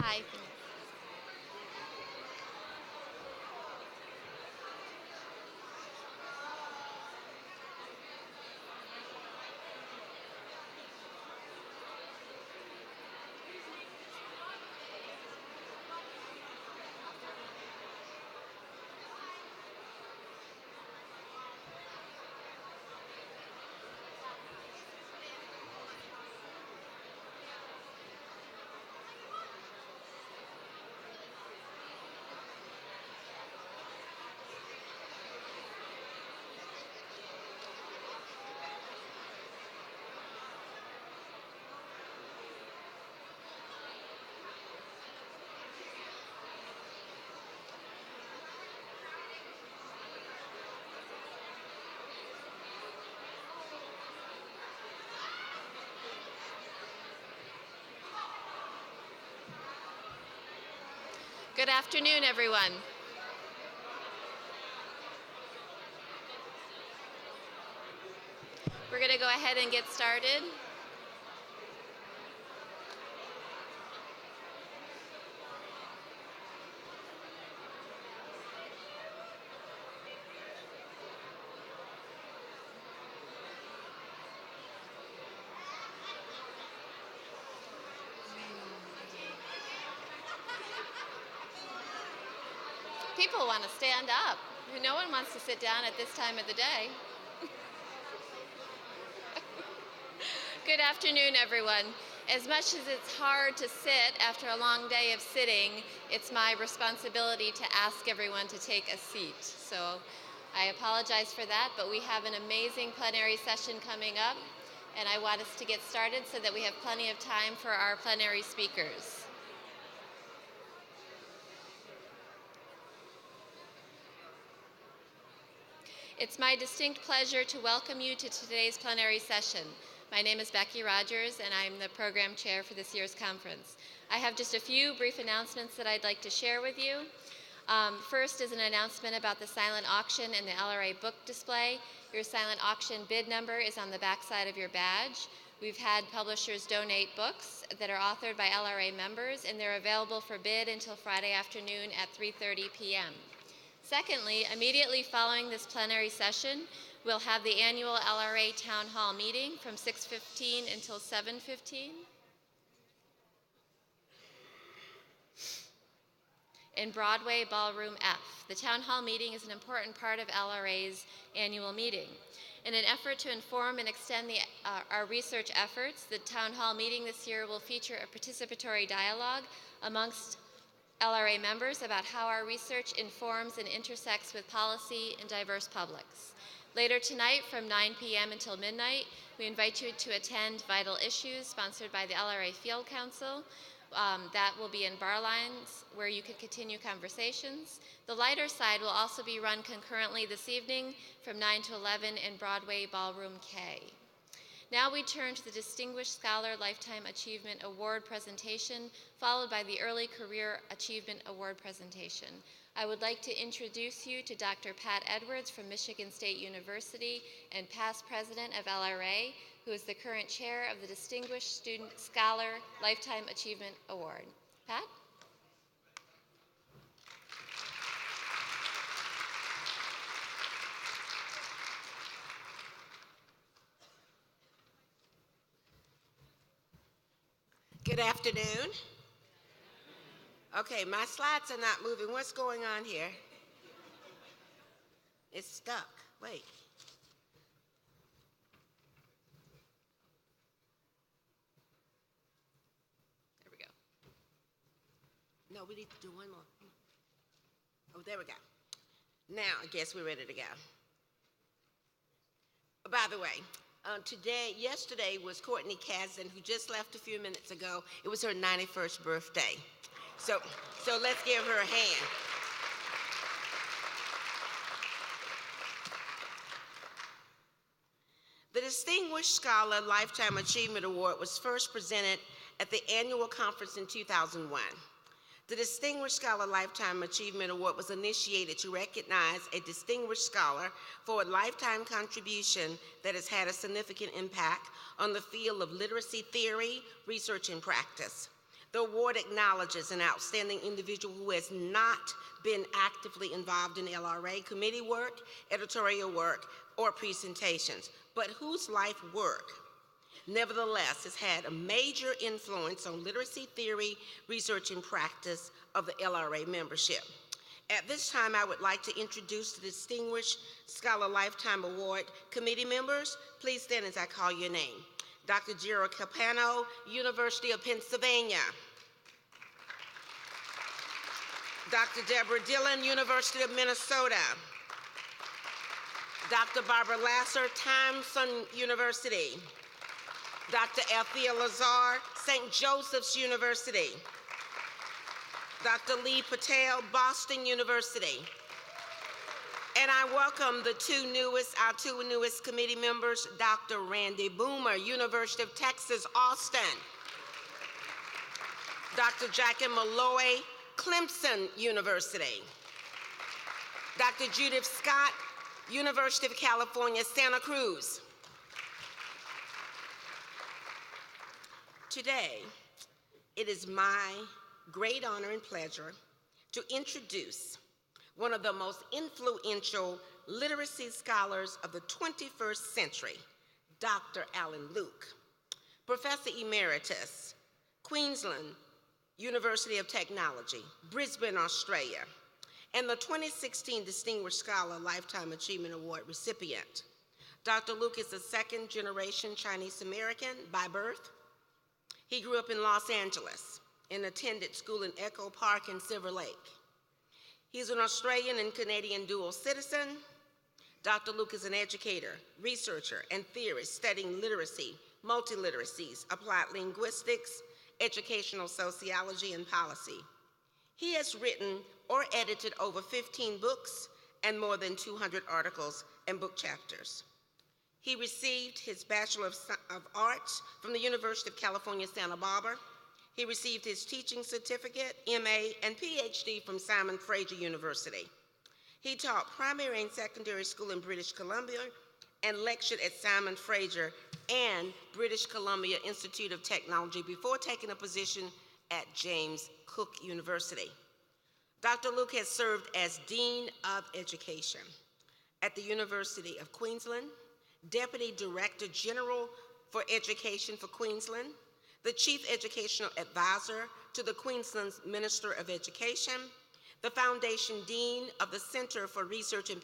I Good afternoon, everyone. We're going to go ahead and get started. People want to stand up. No one wants to sit down at this time of the day. Good afternoon, everyone. As much as it's hard to sit after a long day of sitting, it's my responsibility to ask everyone to take a seat. So I apologize for that, but we have an amazing plenary session coming up, and I want us to get started so that we have plenty of time for our plenary speakers. It's my distinct pleasure to welcome you to today's plenary session. My name is Becky Rogers, and I'm the program chair for this year's conference. I have just a few brief announcements that I'd like to share with you. First is an announcement about the silent auction and the LRA book display. Your silent auction bid number is on the back side of your badge. We've had publishers donate books that are authored by LRA members, and they're available for bid until Friday afternoon at 3:30 p.m. Secondly, immediately following this plenary session, we'll have the annual LRA Town Hall meeting from 6:15 until 7:15 in Broadway Ballroom F. The Town Hall meeting is an important part of LRA's annual meeting. In an effort to inform and extend our research efforts, the Town Hall meeting this year will feature a participatory dialogue amongst LRA members about how our research informs and intersects with policy and diverse publics. Later tonight from 9 p.m. until midnight, we invite you to attend Vital Issues, sponsored by the LRA Field Council. That will be in bar lines where you can continue conversations. The lighter side will also be run concurrently this evening from 9 to 11 in Broadway Ballroom K. Now we turn to the Distinguished Scholar Lifetime Achievement Award presentation, followed by the Early Career Achievement Award presentation. I would like to introduce you to Dr. Pat Edwards from Michigan State University and past president of LRA, who is the current chair of the Distinguished Student Scholar Lifetime Achievement Award. Pat? Good afternoon. Okay, my slides are not moving. What's going on here? It's stuck. Wait. There we go. No, we need to do one more. Oh, there we go. Now, I guess we're ready to go. By the way, yesterday was Courtney Kazan, who just left a few minutes ago. It was her 91st birthday. So let's give her a hand. The Distinguished Scholar Lifetime Achievement Award was first presented at the annual conference in 2001. The Distinguished Scholar Lifetime Achievement Award was initiated to recognize a distinguished scholar for a lifetime contribution that has had a significant impact on the field of literacy theory, research, and practice. The award acknowledges an outstanding individual who has not been actively involved in LRA committee work, editorial work, or presentations, but whose life work nevertheless has had a major influence on literacy theory, research, and practice of the LRA membership. At this time, I would like to introduce the Distinguished Scholar Lifetime Award committee members. Please stand as I call your name. Dr. Gerald Capano, University of Pennsylvania. Dr. Deborah Dillon, University of Minnesota. Dr. Barbara Lasser, Thompson University. Dr. Althea Lazar, St. Joseph's University. Dr. Lee Patel, Boston University. And I welcome our two newest committee members, Dr. Randy Boomer, University of Texas, Austin. Dr. Jackie Malloy, Clemson University. Dr. Judith Scott, University of California, Santa Cruz. Today, it is my great honor and pleasure to introduce one of the most influential literacy scholars of the 21st century, Dr. Alan Luke, Professor Emeritus, Queensland University of Technology, Brisbane, Australia, and the 2016 Distinguished Scholar Lifetime Achievement Award recipient. Dr. Luke is a second-generation Chinese American by birth. He grew up in Los Angeles and attended school in Echo Park and Silver Lake. He's an Australian and Canadian dual citizen. Dr. Luke is an educator, researcher, and theorist studying literacy, multiliteracies, applied linguistics, educational sociology, and policy. He has written or edited over 15 books and more than 200 articles and book chapters. He received his Bachelor of Arts from the University of California, Santa Barbara. He received his teaching certificate, MA, and PhD from Simon Fraser University. He taught primary and secondary school in British Columbia and lectured at Simon Fraser and British Columbia Institute of Technology before taking a position at James Cook University. Dr. Luke has served as Dean of Education at the University of Queensland, Deputy Director General for Education for Queensland, the Chief Educational Advisor to the Queensland's Minister of Education, the Foundation Dean of the Center for Research and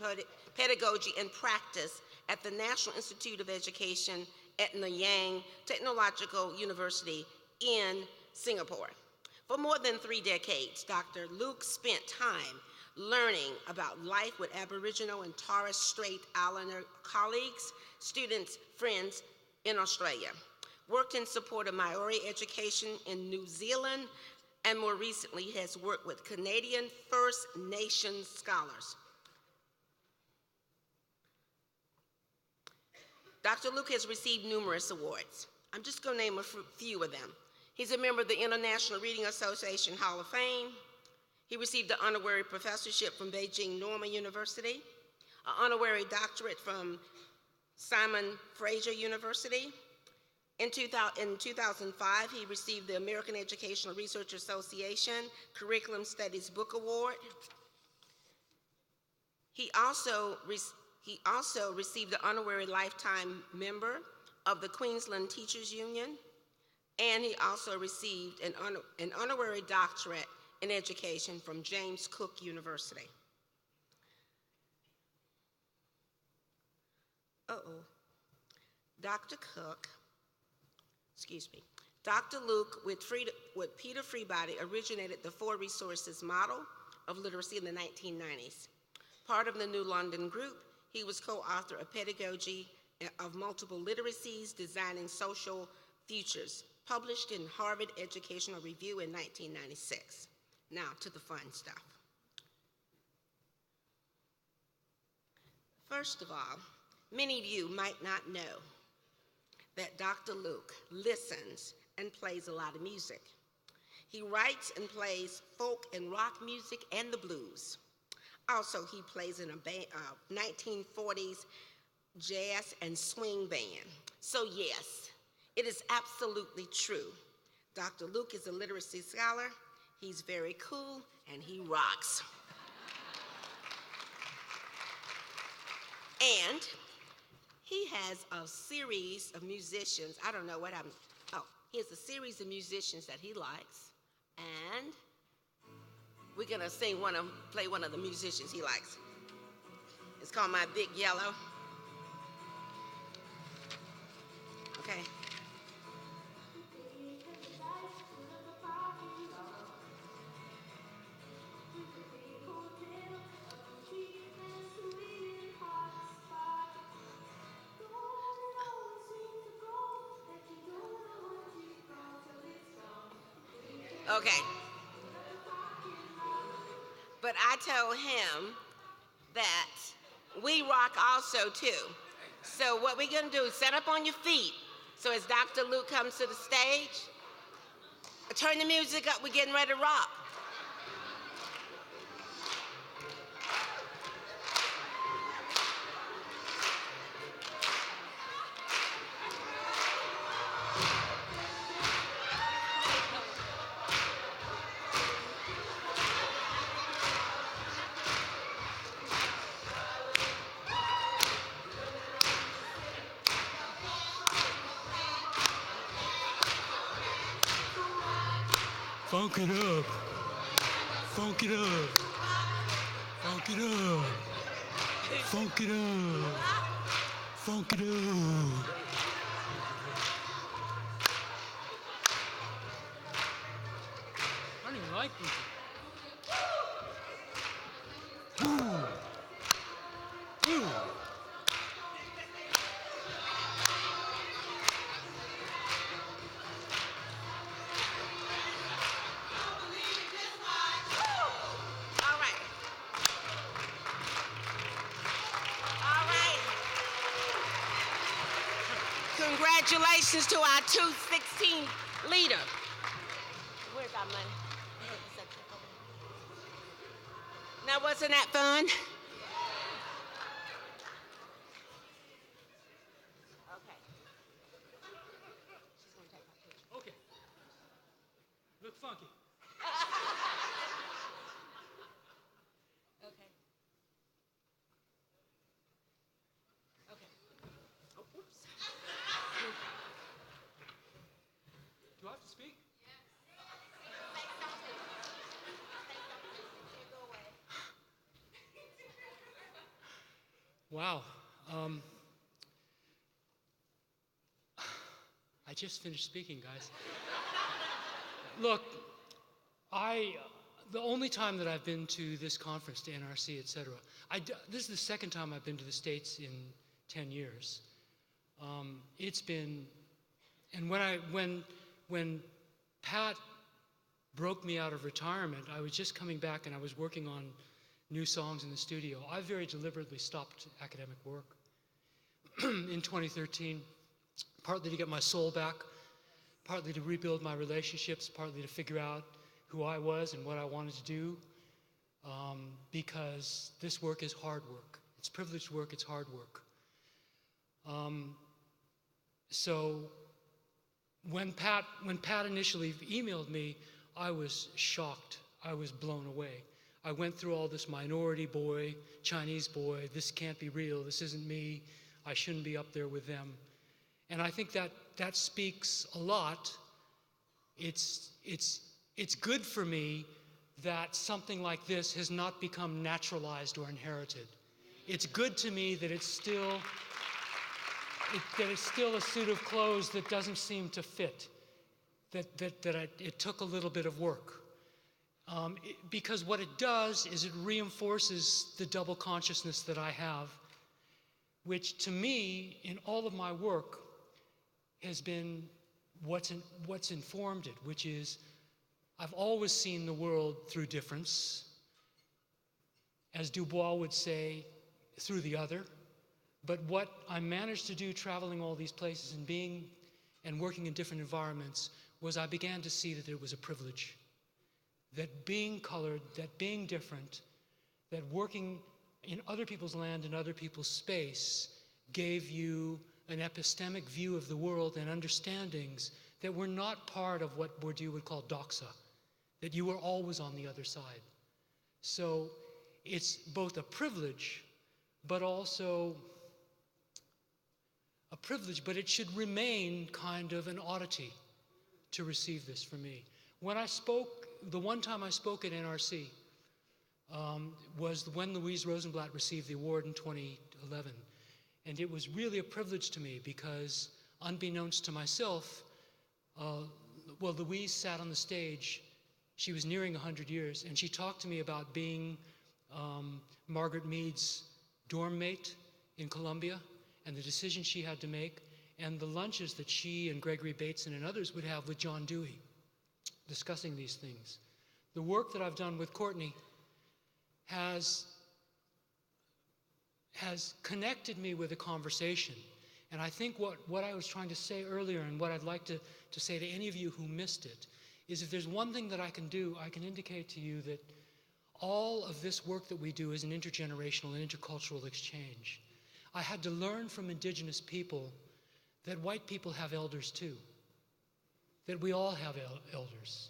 Pedagogy and Practice at the National Institute of Education at Nanyang Technological University in Singapore. For more than 3 decades, Dr. Luke spent time learning about life with Aboriginal and Torres Strait Islander colleagues, students, friends in Australia, worked in support of Maori education in New Zealand, and more recently has worked with Canadian First Nations scholars. Dr. Luke has received numerous awards. I'm just going to name a few of them. He's a member of the International Reading Association Hall of Fame. He received an honorary professorship from Beijing Normal University, an honorary doctorate from Simon Fraser University. In 2005, he received the American Educational Research Association Curriculum Studies Book Award. He also received the honorary lifetime member of the Queensland Teachers Union, and he also received an honorary doctorate in education from James Cook University. Dr. Luke, with Peter Freebody, originated the 4 resources model of literacy in the 1990s. Part of the New London group, he was co-author of Pedagogy of Multiple Literacies, Designing Social Futures, published in Harvard Educational Review in 1996. Now to the fun stuff. First of all, many of you might not know that Dr. Luke listens and plays a lot of music. He writes and plays folk and rock music and the blues. Also, he plays in a 1940s jazz and swing band. So yes, it is absolutely true Dr. Luke is a literacy scholar. He's very cool, and he rocks. And he has a series of musicians. I don't know what I'm, he has a series of musicians that he likes. And we're gonna play one of the musicians he likes. It's called My Big Yellow. Okay. Okay. But I tell him that we rock also too. So what we're gonna do is set up on your feet. So as Dr. Luke comes to the stage, turn the music up, we're getting ready to rock. Funk it up. Funk it up. Funk it up. Funk it up. Funk it up. I don't even like this. Congratulations to our 216 leader. Where's our money? Now, wasn't that fun? Okay. She's gonna take my picture. Okay. Look funky. Okay. Okay. Oh, whoops. Do I have to speak? Wow. I just finished speaking, guys. Look, the only time that I've been to this conference, to NRC, et cetera, this is the second time I've been to the States in 10 years. It's been, and when Pat broke me out of retirement, I was just coming back and I was working on new songs in the studio. I very deliberately stopped academic work in 2013, partly to get my soul back, partly to rebuild my relationships, partly to figure out who I was and what I wanted to do, because this work is hard work. It's privileged work, it's hard work. So when Pat initially emailed me, I was shocked. I was blown away. I went through all this minority boy, Chinese boy, this can't be real, this isn't me, I shouldn't be up there with them. And I think that speaks a lot. It's good for me that something like this has not become naturalized or inherited. It's good to me that it's still a suit of clothes that doesn't seem to fit, it took a little bit of work. Because what it does is it reinforces the double consciousness that I have, which to me, in all of my work, has been what's informed it, which is I've always seen the world through difference, as Du Bois would say, through the other. But what I managed to do traveling all these places and being and working in different environments was I began to see that it was a privilege. That being colored, that being different, that working in other people's land and other people's space gave you an epistemic view of the world and understandings that we're not part of what Bourdieu would call doxa, that you are always on the other side. So it's both a privilege, but also a privilege, but it should remain kind of an oddity to receive this for me. When I spoke, the one time I spoke at NRC was when Louise Rosenblatt received the award in 2011. And it was really a privilege to me because, unbeknownst to myself, Louise sat on the stage. She was nearing 100 years, and she talked to me about being Margaret Mead's dorm mate in Columbia and the decisions she had to make, and the lunches that she and Gregory Bateson and others would have with John Dewey, discussing these things. The work that I've done with Courtney has connected me with a conversation. And I think what I was trying to say earlier, and what I'd like to say to any of you who missed it, is if there's one thing that I can do, I can indicate to you that all of this work that we do is an intergenerational and intercultural exchange. I had to learn from indigenous people that white people have elders too, that we all have elders.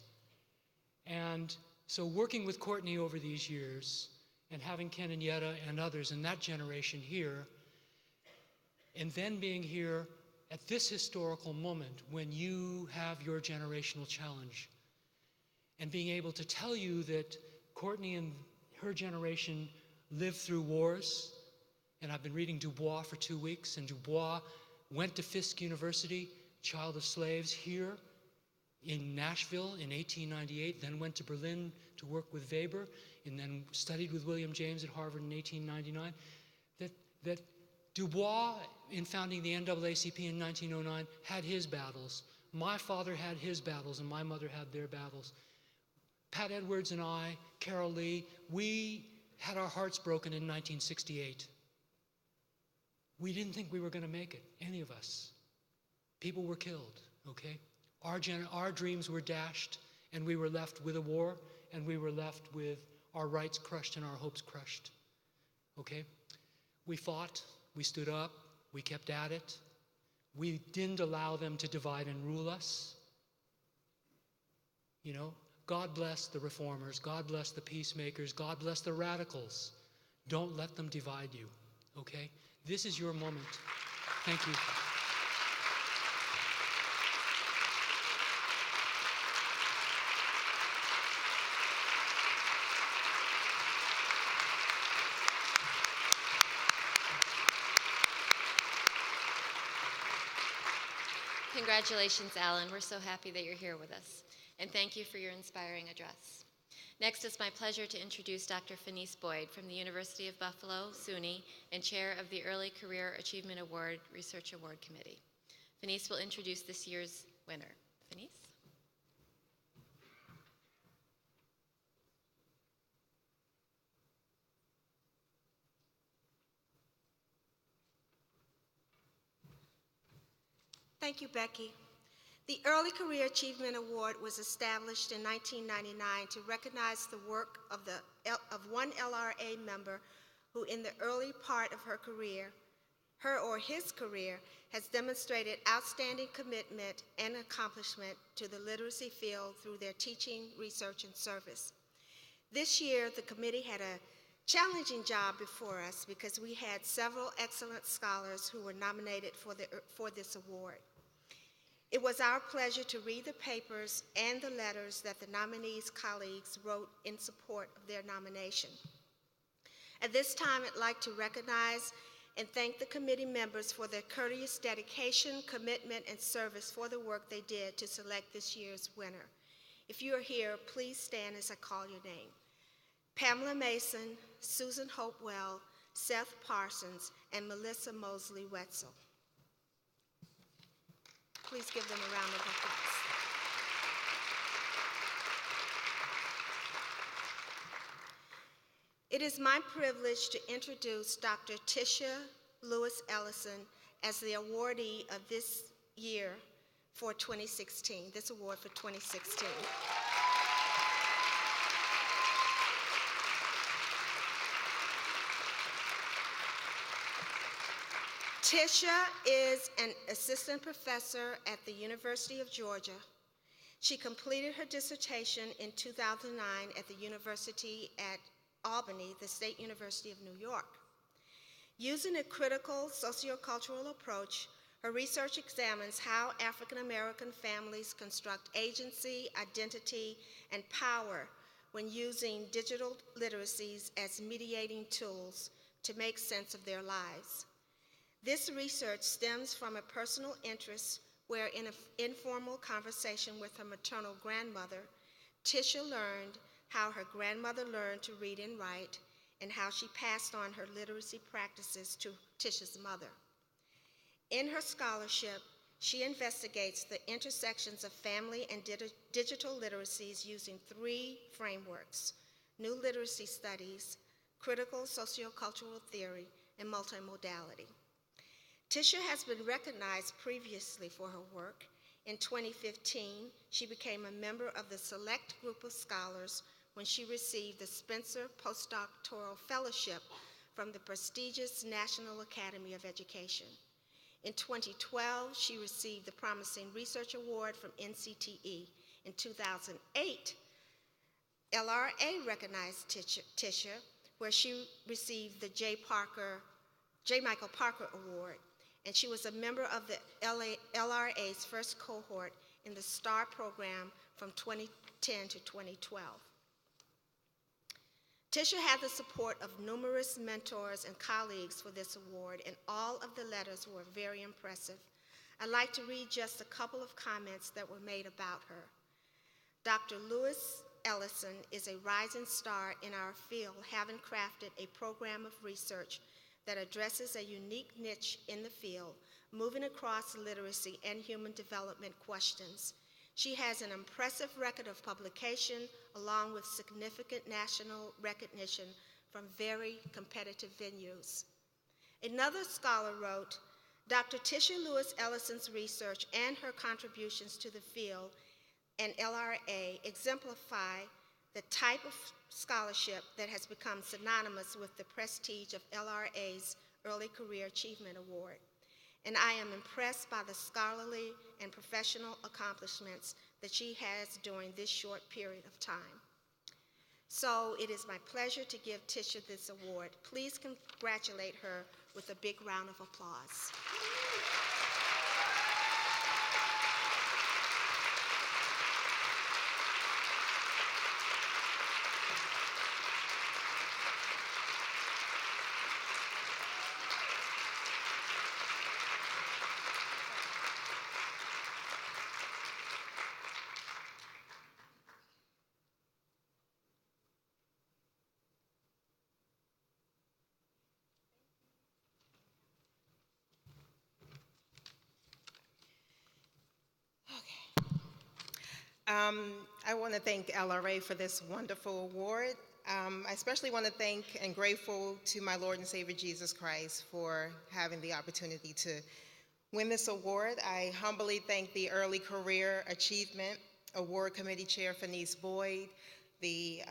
And so working with Courtney over these years, and having Ken and Yetta and others in that generation here, and then being here at this historical moment when you have your generational challenge, and being able to tell you that Courtney and her generation lived through wars, and I've been reading Du Bois for 2 weeks, and Du Bois went to Fisk University, child of slaves, here in Nashville in 1898, then went to Berlin to work with Weber, and then studied with William James at Harvard in 1899, that Du Bois, in founding the NAACP in 1909, had his battles. My father had his battles, and my mother had their battles. Pat Edwards and I, Carol Lee, we had our hearts broken in 1968. We didn't think we were going to make it, any of us. People were killed, okay? Our dreams were dashed, and we were left with a war, and we were left with our rights crushed and our hopes crushed, okay? We fought, we stood up, we kept at it. We didn't allow them to divide and rule us. You know, God bless the reformers, God bless the peacemakers, God bless the radicals. Don't let them divide you, okay? This is your moment. Thank you. Congratulations, Alan. We're so happy that you're here with us. And thank you for your inspiring address. Next, it's my pleasure to introduce Dr. Fenice Boyd from the University of Buffalo, SUNY, and chair of the Early Career Achievement Award Research Award Committee. Fenice will introduce this year's winner. Fenice? Thank you, Becky. The Early Career Achievement Award was established in 1999 to recognize the work of one LRA member who in the early part of her career, her or his career, has demonstrated outstanding commitment and accomplishment to the literacy field through their teaching, research, and service. This year, the committee had a challenging job before us because we had several excellent scholars who were nominated for this award. It was our pleasure to read the papers and the letters that the nominees' colleagues wrote in support of their nomination. At this time, I'd like to recognize and thank the committee members for their courteous dedication, commitment, and service for the work they did to select this year's winner. If you are here, please stand as I call your name. Pamela Mason, Susan Hopewell, Seth Parsons, and Melissa Mosley Wetzel. Please give them a round of applause. It is my privilege to introduce Dr. Tisha Lewis Ellison as the awardee of this year for 2016, this award for 2016. Tisha is an assistant professor at the University of Georgia. She completed her dissertation in 2009 at the University at Albany, the State University of New York. Using a critical sociocultural approach, her research examines how African American families construct agency, identity, and power when using digital literacies as mediating tools to make sense of their lives. This research stems from a personal interest where, in an informal conversation with her maternal grandmother, Tisha learned how her grandmother learned to read and write and how she passed on her literacy practices to Tisha's mother. In her scholarship, she investigates the intersections of family and digital literacies using 3 frameworks: new literacy studies, critical sociocultural theory, and multimodality. Tisha has been recognized previously for her work. In 2015, she became a member of the select group of scholars when she received the Spencer Postdoctoral Fellowship from the prestigious National Academy of Education. In 2012, she received the Promising Research Award from NCTE. In 2008, LRA recognized Tisha, where she received the J. Michael Parker Award, and she was a member of the LRA's first cohort in the STAR program from 2010 to 2012. Tisha had the support of numerous mentors and colleagues for this award, and all of the letters were very impressive. I'd like to read just a couple of comments that were made about her. Dr. Lewis Ellison is a rising star in our field, having crafted a program of research that addresses a unique niche in the field, moving across literacy and human development questions. She has an impressive record of publication, along with significant national recognition from very competitive venues. Another scholar wrote, Dr. Tisha Lewis Ellison's research and her contributions to the field and LRA exemplify the type of scholarship that has become synonymous with the prestige of LRA's Early Career Achievement Award. And I am impressed by the scholarly and professional accomplishments that she has during this short period of time. So it is my pleasure to give Tisha this award. Please congratulate her with a big round of applause. I want to thank LRA for this wonderful award. I especially want to thank and grateful to my Lord and Savior Jesus Christ for having the opportunity to win this award. I humbly thank the Early Career Achievement Award Committee Chair, Fenice Boyd, the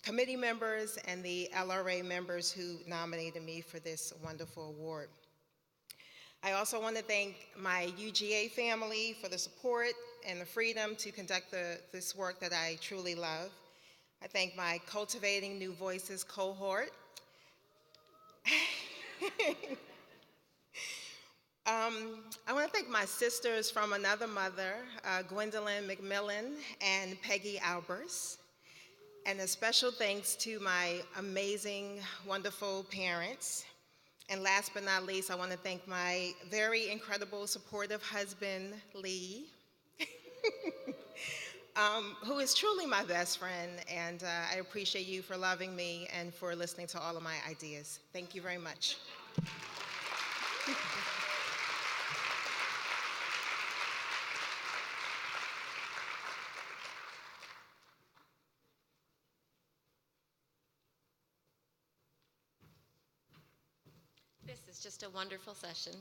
committee members, and the LRA members who nominated me for this wonderful award. I also want to thank my UGA family for the support and the freedom to conduct this work that I truly love. I thank my Cultivating New Voices cohort. I want to thank my sisters from another mother, Gwendolyn McMillan and Peggy Albers. And a special thanks to my amazing, wonderful parents. And last but not least, I want to thank my very incredible, supportive husband, Lee, who is truly my best friend. And I appreciate you for loving me and for listening to all of my ideas. Thank you very much. This is just a wonderful session.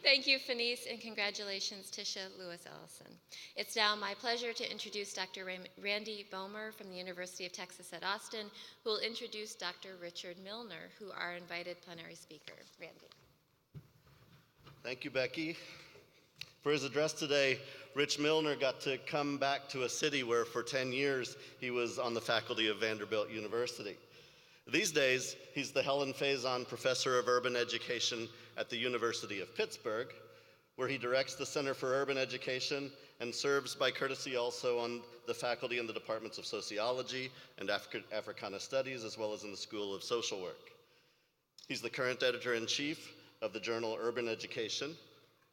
Thank you, Fenice, and congratulations, Tisha Lewis Ellison. It's now my pleasure to introduce Dr. Randy Bomer from the University of Texas at Austin, who will introduce Dr. Richard Milner, who our invited plenary speaker. Randy. Thank you, Becky. For his address today, Rich Milner got to come back to a city where for 10 years he was on the faculty of Vanderbilt University. These days, he's the Helen Faison Professor of Urban Education at the University of Pittsburgh, where he directs the Center for Urban Education and serves by courtesy also on the faculty in the departments of Sociology and Africana Studies, as well as in the School of Social Work. He's the current editor-in-chief of the journal Urban Education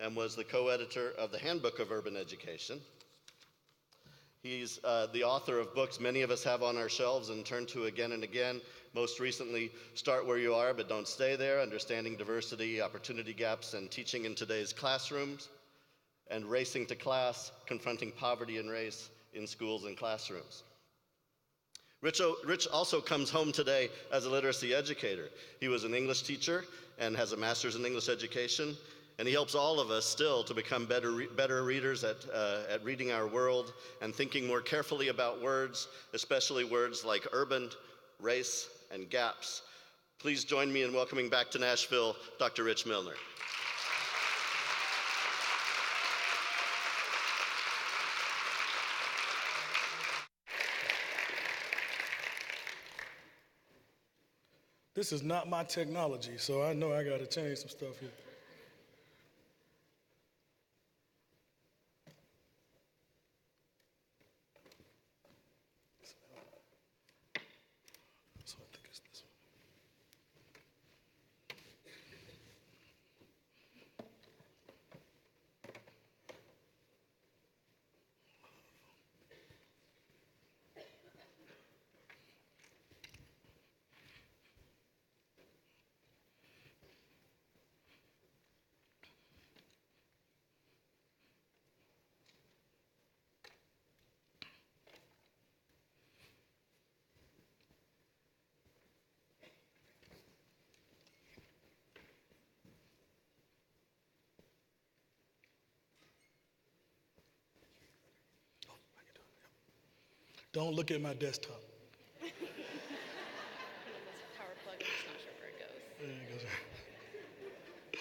and was the co-editor of the Handbook of Urban Education. He's the author of books many of us have on our shelves and turn to again and again. Most recently, Start Where You Are But Don't Stay There, Understanding Diversity, Opportunity Gaps, and Teaching in Today's Classrooms, and Racing to Class, Confronting Poverty and Race in Schools and Classrooms. Rich also comes home today as a literacy educator. He was an English teacher and has a master's in English education, and he helps all of us still to become better readers at reading our world and thinking more carefully about words, especially words like urban, race, and gaps. Please join me in welcoming back to Nashville, Dr. Rich Milner. This is not my technology, so I know I got to change some stuff here. So I think it's this one. Don't look at my desktop. There's a power plug, I'm just not sure where it goes. There it goes.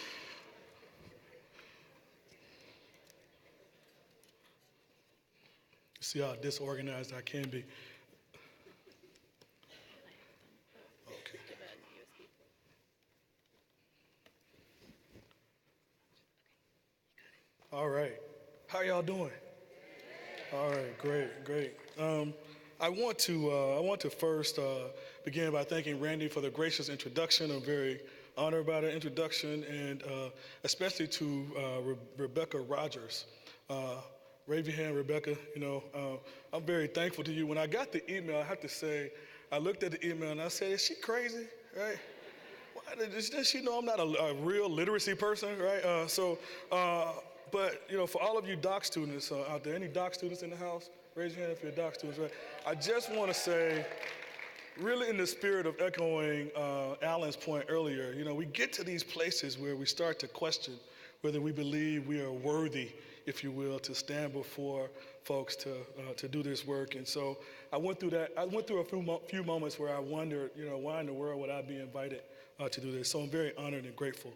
See how disorganized I can be. Okay. All right. How y'all doing? All right, great. I want to first begin by thanking Randy for the gracious introduction. I'm very honored by the introduction, and especially to Rebecca Rogers. Raise your hand, Rebecca. I'm very thankful to you. When I got the email, I have to say, I looked at the email and I said, is she crazy, right? Does she know I'm not a real literacy person, right? But for all of you doc students out there, any doc students in the house? Raise your hand if you're doc students, right? I just want to say, really in the spirit of echoing Alan's point earlier, we get to these places where we start to question whether we believe we are worthy, if you will, to stand before folks to do this work. And so I went through that. I went through a few moments where I wondered, why in the world would I be invited to do this? So I'm very honored and grateful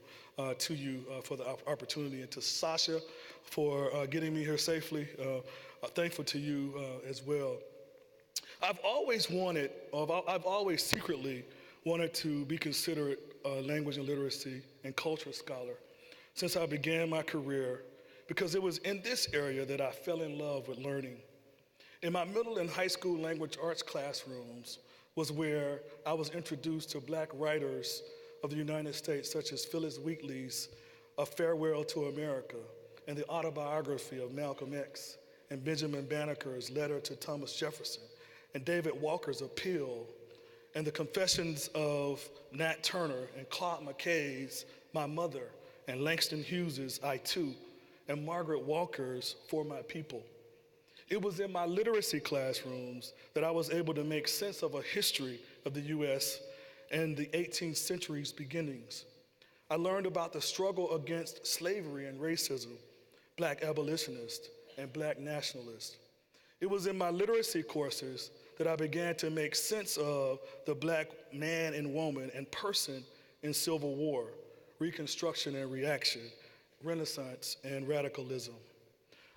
to you for the opportunity, and to Sasha for getting me here safely. Thankful to you as well. I've always secretly wanted to be considered a language and literacy and culture scholar since I began my career, because it was in this area that I fell in love with learning. In my middle and high school language arts classrooms was where I was introduced to Black writers of the United States, such as Phyllis Wheatley's A Farewell to America, and the autobiography of Malcolm X, and Benjamin Banneker's Letter to Thomas Jefferson, and David Walker's Appeal, and the Confessions of Nat Turner, and Claude McKay's My Mother, and Langston Hughes's I Too, and Margaret Walker's For My People. It was in my literacy classrooms that I was able to make sense of a history of the U.S. and the 18th century's beginnings. I learned about the struggle against slavery and racism, Black abolitionists, and Black nationalists. It was in my literacy courses that I began to make sense of the Black man and woman and person in Civil War, Reconstruction and Reaction, Renaissance, and radicalism.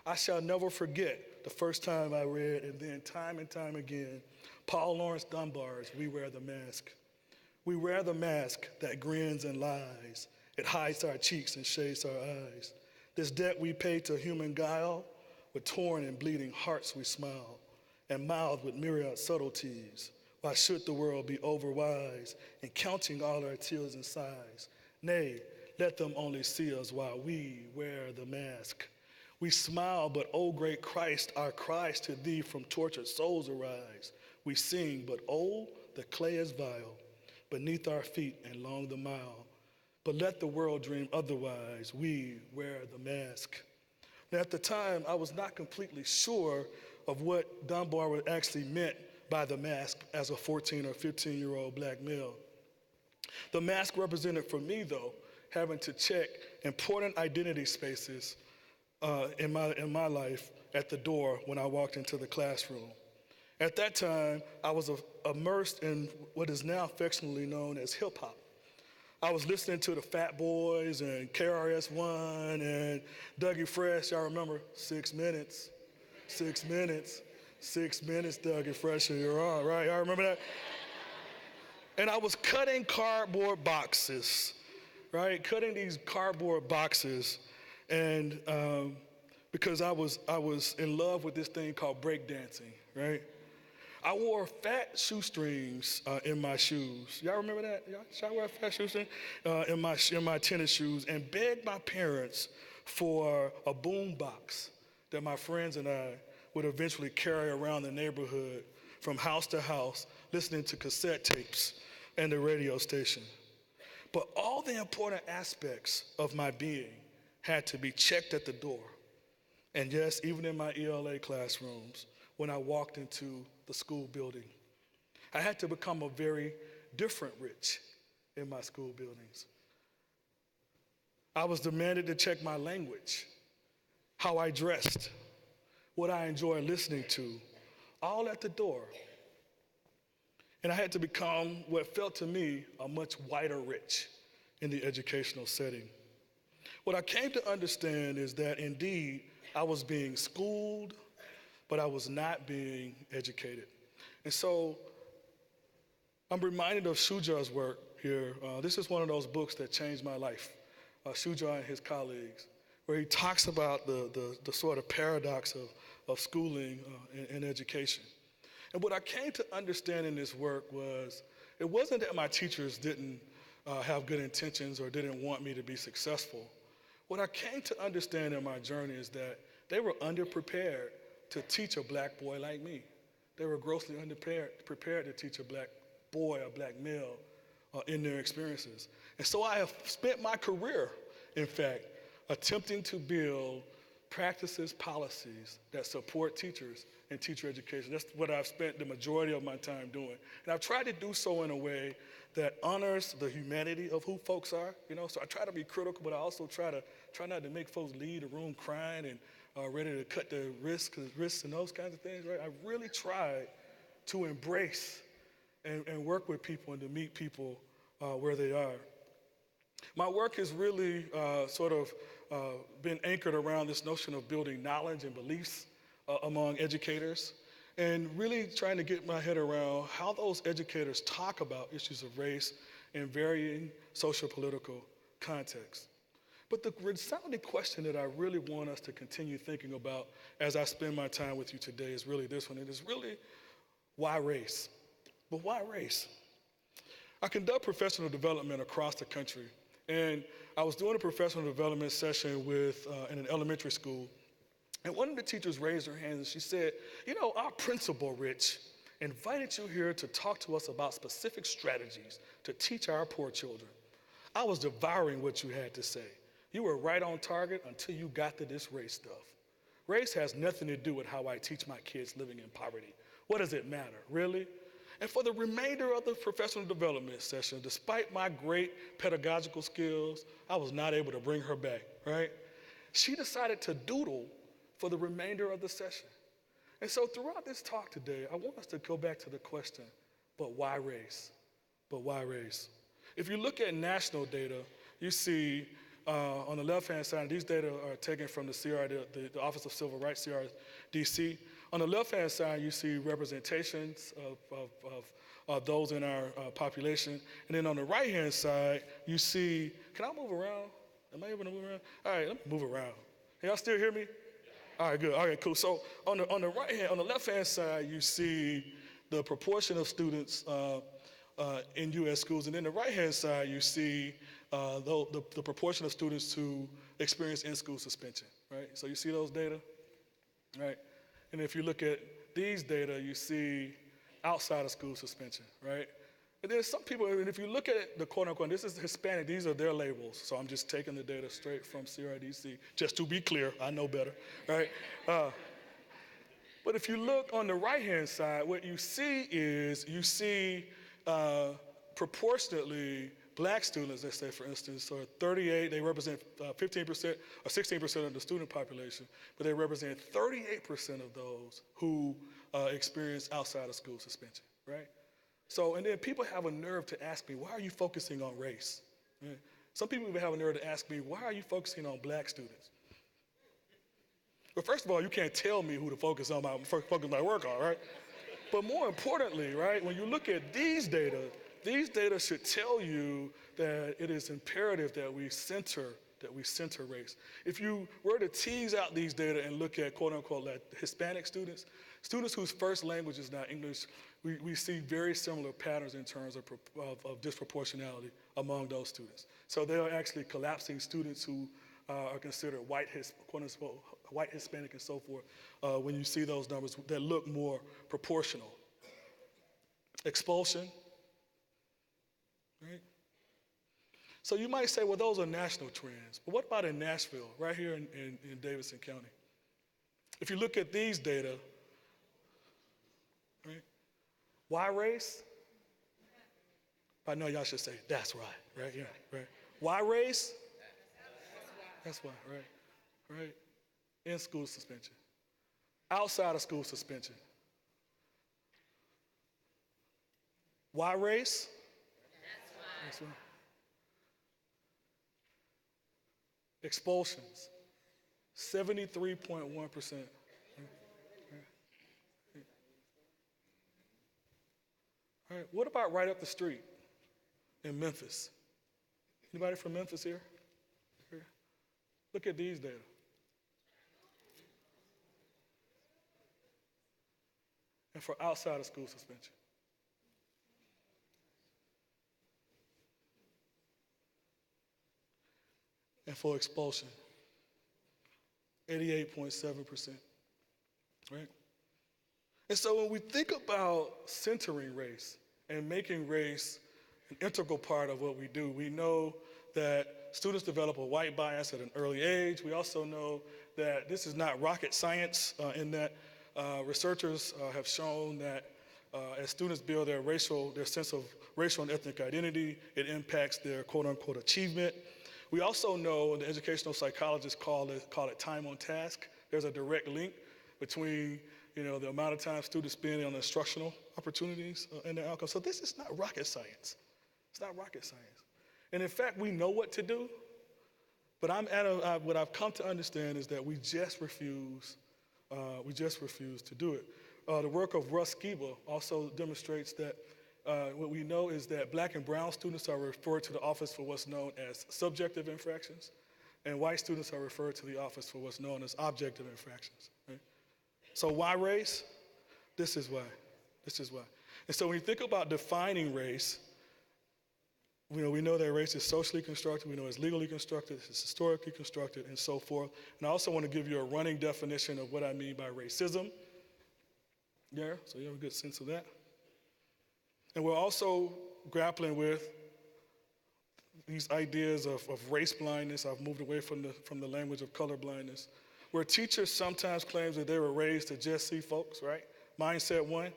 I shall never forget the first time I read, and then time and time again, Paul Laurence Dunbar's We Wear the Mask. We wear the mask that grins and lies. It hides our cheeks and shades our eyes. This debt we pay to human guile, with torn and bleeding hearts we smile, and mouthed with myriad subtleties. Why should the world be overwise in counting all our tears and sighs? Nay, let them only see us while we wear the mask. We smile, but O great Christ, our cries to thee from tortured souls arise. We sing, but oh, the clay is vile beneath our feet and long the mile. But let the world dream otherwise, we wear the mask. Now, at the time, I was not completely sure of what Dunbar actually meant by the mask as a 14 or 15-year-old black male. The mask represented for me, though, having to check important identity spaces in my life at the door when I walked into the classroom. At that time, I was immersed in what is now affectionately known as hip hop. I was listening to the Fat Boys and KRS-One and Dougie Fresh. Y'all remember 6 minutes, 6 minutes, 6 minutes, Dougie Fresh, you're on, right? Y'all remember that? And I was cutting cardboard boxes, right? Cutting these cardboard boxes, and because I was in love with this thing called breakdancing, right? I wore fat shoestrings in my shoes. Y'all remember that? Should I wear fat shoestrings in my tennis shoes, and begged my parents for a boom box that my friends and I would eventually carry around the neighborhood from house to house, listening to cassette tapes and the radio station. But all the important aspects of my being had to be checked at the door. And yes, even in my ELA classrooms, when I walked into the school building, I had to become a very different Rich in my school buildings. I was demanded to check my language, how I dressed, what I enjoyed listening to, all at the door. And I had to become what felt to me a much whiter Rich in the educational setting. What I came to understand is that indeed I was being schooled, but I was not being educated. And so I'm reminded of Shuja's work here. This is one of those books that changed my life, Shuja and his colleagues, where he talks about the sort of paradox of schooling and education. And what I came to understand in this work was, it wasn't that my teachers didn't have good intentions or didn't want me to be successful. What I came to understand in my journey is that they were underprepared to teach a black boy like me. They were grossly prepared to teach a black boy, a black male, in their experiences. And so I have spent my career, in fact, attempting to build practices, policies that support teachers and teacher education. That's what I've spent the majority of my time doing. And I've tried to do so in a way that honors the humanity of who folks are, so I try to be critical, but I also try not to make folks leave the room crying and ready to cut the wrists and those kinds of things, right? I really tried to embrace and work with people and to meet people where they are. My work has really been anchored around this notion of building knowledge and beliefs among educators, and really trying to get my head around how those educators talk about issues of race in varying social-political contexts. But the resounding question that I really want us to continue thinking about as I spend my time with you today is really this one. It is really, why race? But why race? I conduct professional development across the country, and I was doing a professional development session in an elementary school, and one of the teachers raised her hand and she said, our principal, Rich, invited you here to talk to us about specific strategies to teach our poor children. I was devouring what you had to say. You were right on target until you got to this race stuff. Race has nothing to do with how I teach my kids living in poverty. What does it matter, really? And for the remainder of the professional development session, despite my great pedagogical skills, I was not able to bring her back, right? She decided to doodle for the remainder of the session. And so throughout this talk today, I want us to go back to the question, but why race? But why race? If you look at national data, you see on the left-hand side, these data are taken from the the Office of Civil Rights, CRDC. On the left-hand side, you see representations of those in our population. And then on the right-hand side, you see, can I move around? Am I able to move around? All right, let me move around. Can y'all still hear me? All right, good. All right, cool. So on the left-hand side, you see the proportion of students in U.S. schools, and then the right-hand side, you see the proportion of students who experience in-school suspension, right? So you see those data, right? And if you look at these data, you see outside of school suspension, right? And there's some people, and if you look at the quote-unquote, this is Hispanic, these are their labels, so I'm just taking the data straight from CRDC, just to be clear, I know better, right? But if you look on the right-hand side, what you see is, you see proportionately black students, let's say for instance, are 38, they represent 15% or 16% of the student population, but they represent 38% of those who experience outside of school suspension, right? So, and then people have a nerve to ask me, why are you focusing on race? Right? Some people even have a nerve to ask me, why are you focusing on black students? Well, first of all, you can't tell me who to focus my work on, right? But more importantly, right, when you look at these data should tell you that it is imperative that we center race. If you were to tease out these data and look at quote unquote like Hispanic students whose first language is not English, we see very similar patterns in terms of disproportionality among those students. So they are actually collapsing students who are considered quote unquote white Hispanic and so forth, when you see those numbers that look more proportional. Expulsion, right? So you might say, well, those are national trends. But what about in Nashville, right here in Davidson County? If you look at these data, right? Why race? I know y'all should say, that's right, right? Yeah, right. Why race? That's why, right? Right? In school suspension. Outside of school suspension. Why race? That's why. Expulsions, 73.1%. All right, what about right up the street in Memphis? Anybody from Memphis here? Look at these data. And for outside of school suspension. And for expulsion, 88.7%, right? And so when we think about centering race and making race an integral part of what we do, we know that students develop a white bias at an early age. We also know that this is not rocket science in that researchers have shown that as students build their sense of racial and ethnic identity, it impacts their quote-unquote achievement. We also know, and the educational psychologists call it time on task. There's a direct link between the amount of time students spend on instructional opportunities and their outcomes. So this is not rocket science. It's not rocket science. And in fact, we know what to do, but what I've come to understand is that we just refuse to do it. The work of Russ Skiba also demonstrates that what we know is that black and brown students are referred to the office for what's known as subjective infractions, and white students are referred to the office for what's known as objective infractions. Right? So why race? This is why. And so when you think about defining race, we know that race is socially constructed, we know it's legally constructed, it's historically constructed, and so forth. And I also want to give you a running definition of what I mean by racism. Yeah, so you have a good sense of that. And we're also grappling with these ideas of race blindness. I've moved away from the language of color blindness, where teachers sometimes claim that they were raised to just see folks, right? Mindset one.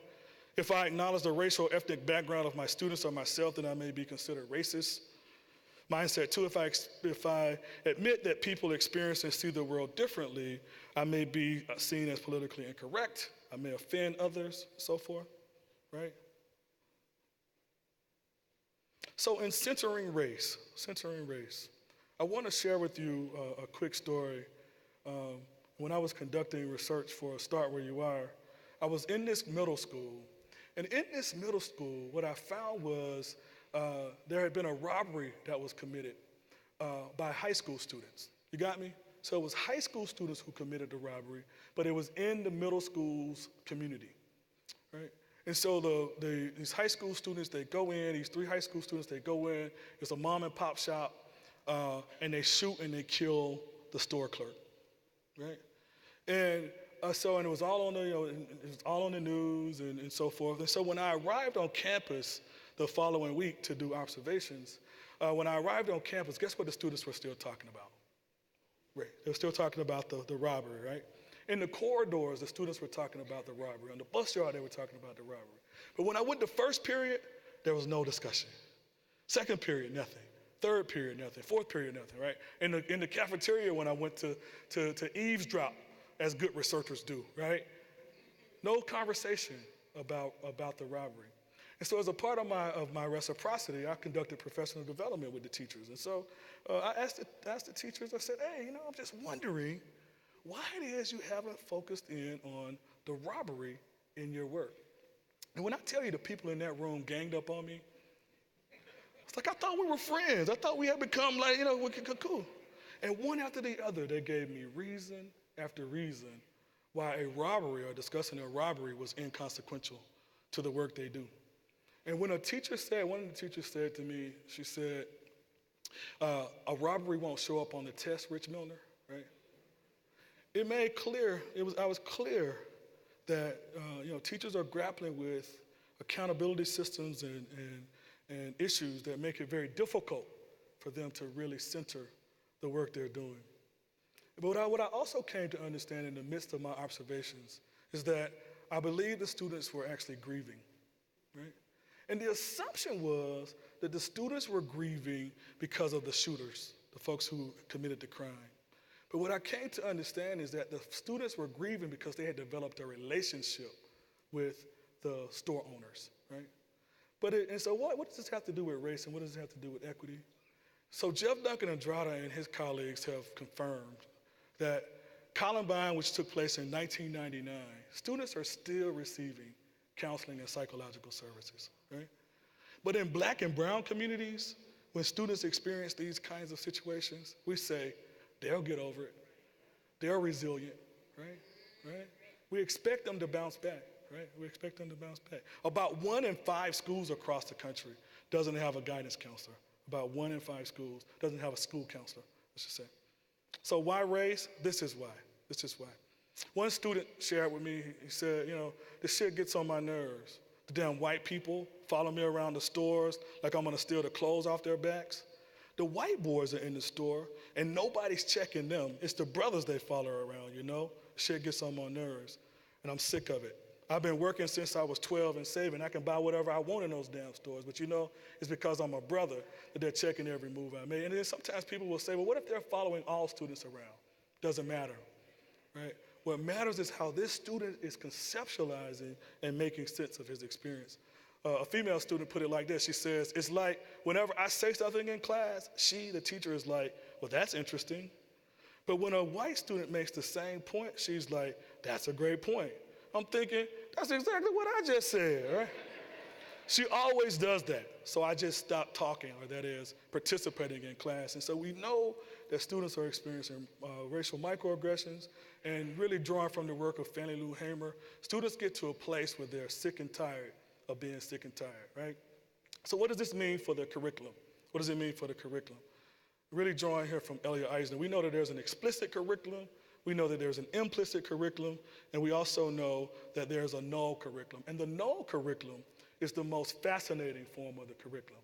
If I acknowledge the racial ethnic background of my students or myself, then I may be considered racist. Mindset two, if I admit that people experience and see the world differently, I may be seen as politically incorrect. I may offend others, so forth, right? So in centering race, I want to share with you a quick story. When I was conducting research for Start Where You Are, I was in this middle school. And in this middle school, what I found was there had been a robbery that was committed by high school students. You got me? So it was high school students who committed the robbery, but it was in the middle school's community, right? And so these high school students, they go in, these 3 high school students, they go in, it's a mom and pop shop, and they shoot and they kill the store clerk, right? And so it was all on the, it was all on the news and so forth. And so when I arrived on campus the following week to do observations, when I arrived on campus, guess what the students were still talking about? Right, they were still talking about the robbery, right? In the corridors, the students were talking about the robbery. On the bus yard, they were talking about the robbery. But when I went to first period, there was no discussion. Second period, nothing. Third period, nothing. Fourth period, nothing, right? In the cafeteria, when I went to eavesdrop, as good researchers do, right? No conversation about the robbery. And so as a part of my reciprocity, I conducted professional development with the teachers. And so I asked the teachers, I said, hey, I'm just wondering why it is you haven't focused in on the robbery in your work. And when I tell you the people in that room ganged up on me, it's like I thought we were friends. I thought we had become like, cool. And one after the other, they gave me reason after reason why a robbery or discussing a robbery was inconsequential to the work they do. And when one of the teachers said to me, she said, a robbery won't show up on the test, Rich Milner, right? It made clear, I was clear that teachers are grappling with accountability systems and issues that make it very difficult for them to really center the work they're doing. But what I also came to understand in the midst of my observations is that I believe the students were actually grieving, right? And the assumption was that the students were grieving because of the shooters, the folks who committed the crime. But what I came to understand is that the students were grieving because they had developed a relationship with the store owners, right? And so what does this have to do with race and what does it have to do with equity? So Jeff Duncan Andrada and his colleagues have confirmed that Columbine, which took place in 1999, students are still receiving counseling and psychological services, right? But in Black and brown communities, when students experience these kinds of situations, we say, they'll get over it. They're resilient, right? We expect them to bounce back, right? We expect them to bounce back. About 1 in 5 schools across the country doesn't have a guidance counselor. About 1 in 5 schools doesn't have a school counselor, let's just say. So why race? This is why. One student shared with me, he said, this shit gets on my nerves. The damn white people follow me around the stores like I'm gonna steal the clothes off their backs. The white boys are in the store and nobody's checking them. It's the brothers they follow around, Shit gets on my nerves and I'm sick of it. I've been working since I was 12 and saving. I can buy whatever I want in those damn stores, but it's because I'm a brother that they're checking every move I make. And then sometimes people will say, well, what if they're following all students around? Doesn't matter, right? What matters is how this student is conceptualizing and making sense of his experience. A female student put it like this. She says, it's like whenever I say something in class, the teacher is like, well, that's interesting. But when a white student makes the same point, she's like, that's a great point. I'm thinking, that's exactly what I just said, right? She always does that. So I just stopped talking, or that is, participating in class. And so we know that students are experiencing racial microaggressions, and really drawing from the work of Fannie Lou Hamer, students get to a place where they're sick and tired of being sick and tired, right? So what does this mean for the curriculum? What does it mean for the curriculum? Really drawing here from Elliot Eisner, we know that there's an explicit curriculum, we know that there's an implicit curriculum, and we also know that there's a null curriculum. And the null curriculum is the most fascinating form of the curriculum.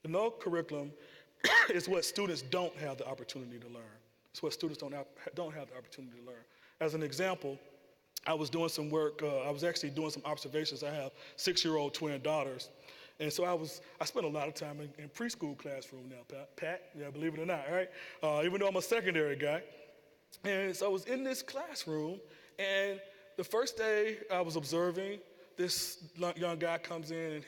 The null curriculum is what students don't have the opportunity to learn. It's what students don't have the opportunity to learn. As an example, I was doing some work, I was actually doing some observations. I have 6-year-old twin daughters. And so I spent a lot of time in preschool classroom now, Pat, yeah, believe it or not, right? Even though I'm a secondary guy. And so I was in this classroom, and the first day I was observing, this young guy comes in and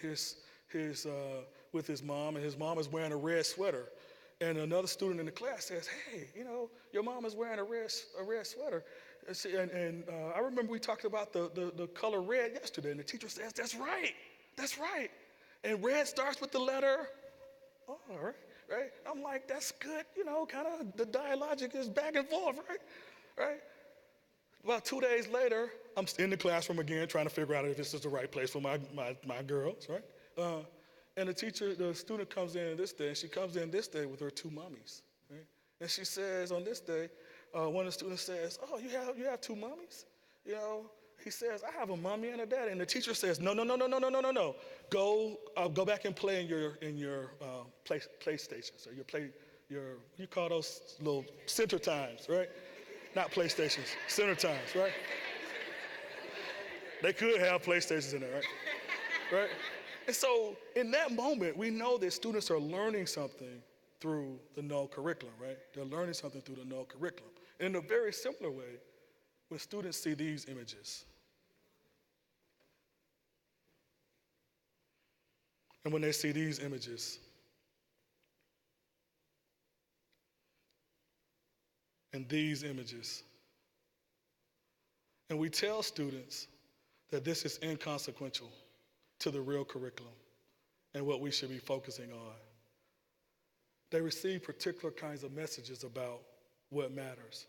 with his mom, and his mom is wearing a red sweater. And another student in the class says, hey, your mom is wearing a red sweater. And I remember we talked about the color red yesterday, and the teacher says, that's right. And red starts with the letter R, right? I'm like, that's good, kind of the dialogic is back and forth, right? About 2 days later, I'm in the classroom again trying to figure out if this is the right place for my girls, right? And the student comes in this day, and she comes in this day with her two mommies, right? And she says on this day, one of the students says, oh, you have two mommies? He says, I have a mommy and a daddy. And the teacher says, no. Go back and play in your PlayStation. So you call those little center times, right? Not PlayStations, center times, right? They could have PlayStations in there, right? And so in that moment, we know that students are learning something through the null curriculum, right? They're learning something through the null curriculum. In a very similar way, when students see these images, and when they see these images, and these images, and we tell students that this is inconsequential to the real curriculum and what we should be focusing on, they receive particular kinds of messages about what matters.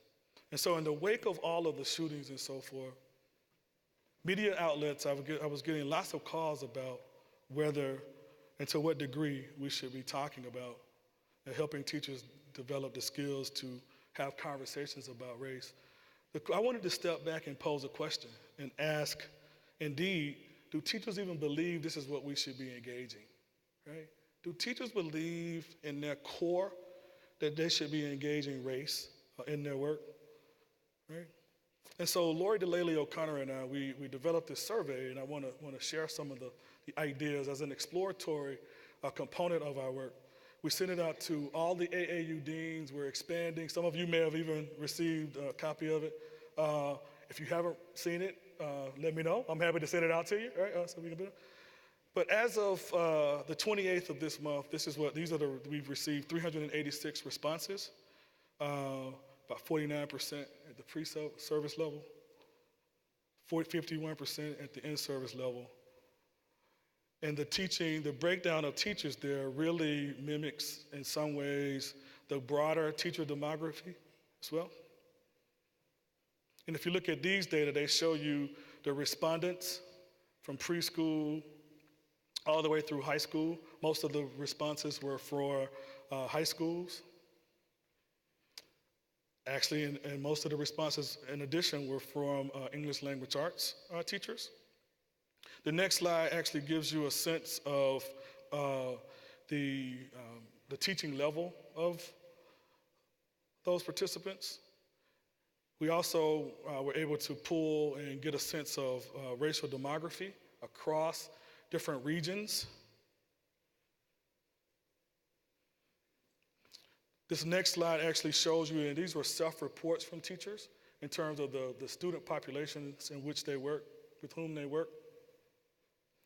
And so in the wake of all of the shootings and so forth, media outlets, I was getting lots of calls about whether and to what degree we should be talking about and helping teachers develop the skills to have conversations about race. I wanted to step back and pose a question and ask, indeed, do teachers even believe this is what we should be engaging, right? Do teachers believe in their core that they should be engaging race in their work, right? And so Lori DeLaley O'Connor and I, we developed this survey, and I want to share some of the ideas as an exploratory component of our work. We sent it out to all the AAU deans. We're expanding. Some of you may have even received a copy of it. If you haven't seen it, let me know. I'm happy to send it out to you, right? So we can do it. But as of the 28th of this month, we've received 386 responses, about 49% at the pre-service level, 51% at the in-service level. And the breakdown of teachers there really mimics, in some ways, the broader teacher demography as well. And if you look at these data, they show you the respondents from preschool all the way through high school. Most of the responses were for high schools. Actually, and most of the responses, in addition, were from English language arts teachers. The next slide actually gives you a sense of the teaching level of those participants. We also were able to pull and get a sense of racial demography across different regions. This next slide actually shows you, and these were self-reports from teachers in terms of the student populations in which they work, with whom they work.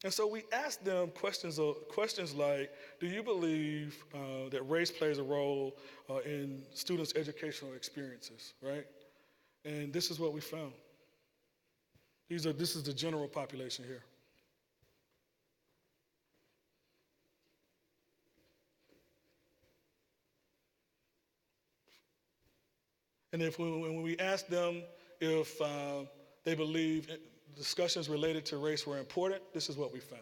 And so we asked them questions like, do you believe that race plays a role in students' educational experiences, right? And this is what we found. This is the general population here. And when we asked them if they believe discussions related to race were important, this is what we found.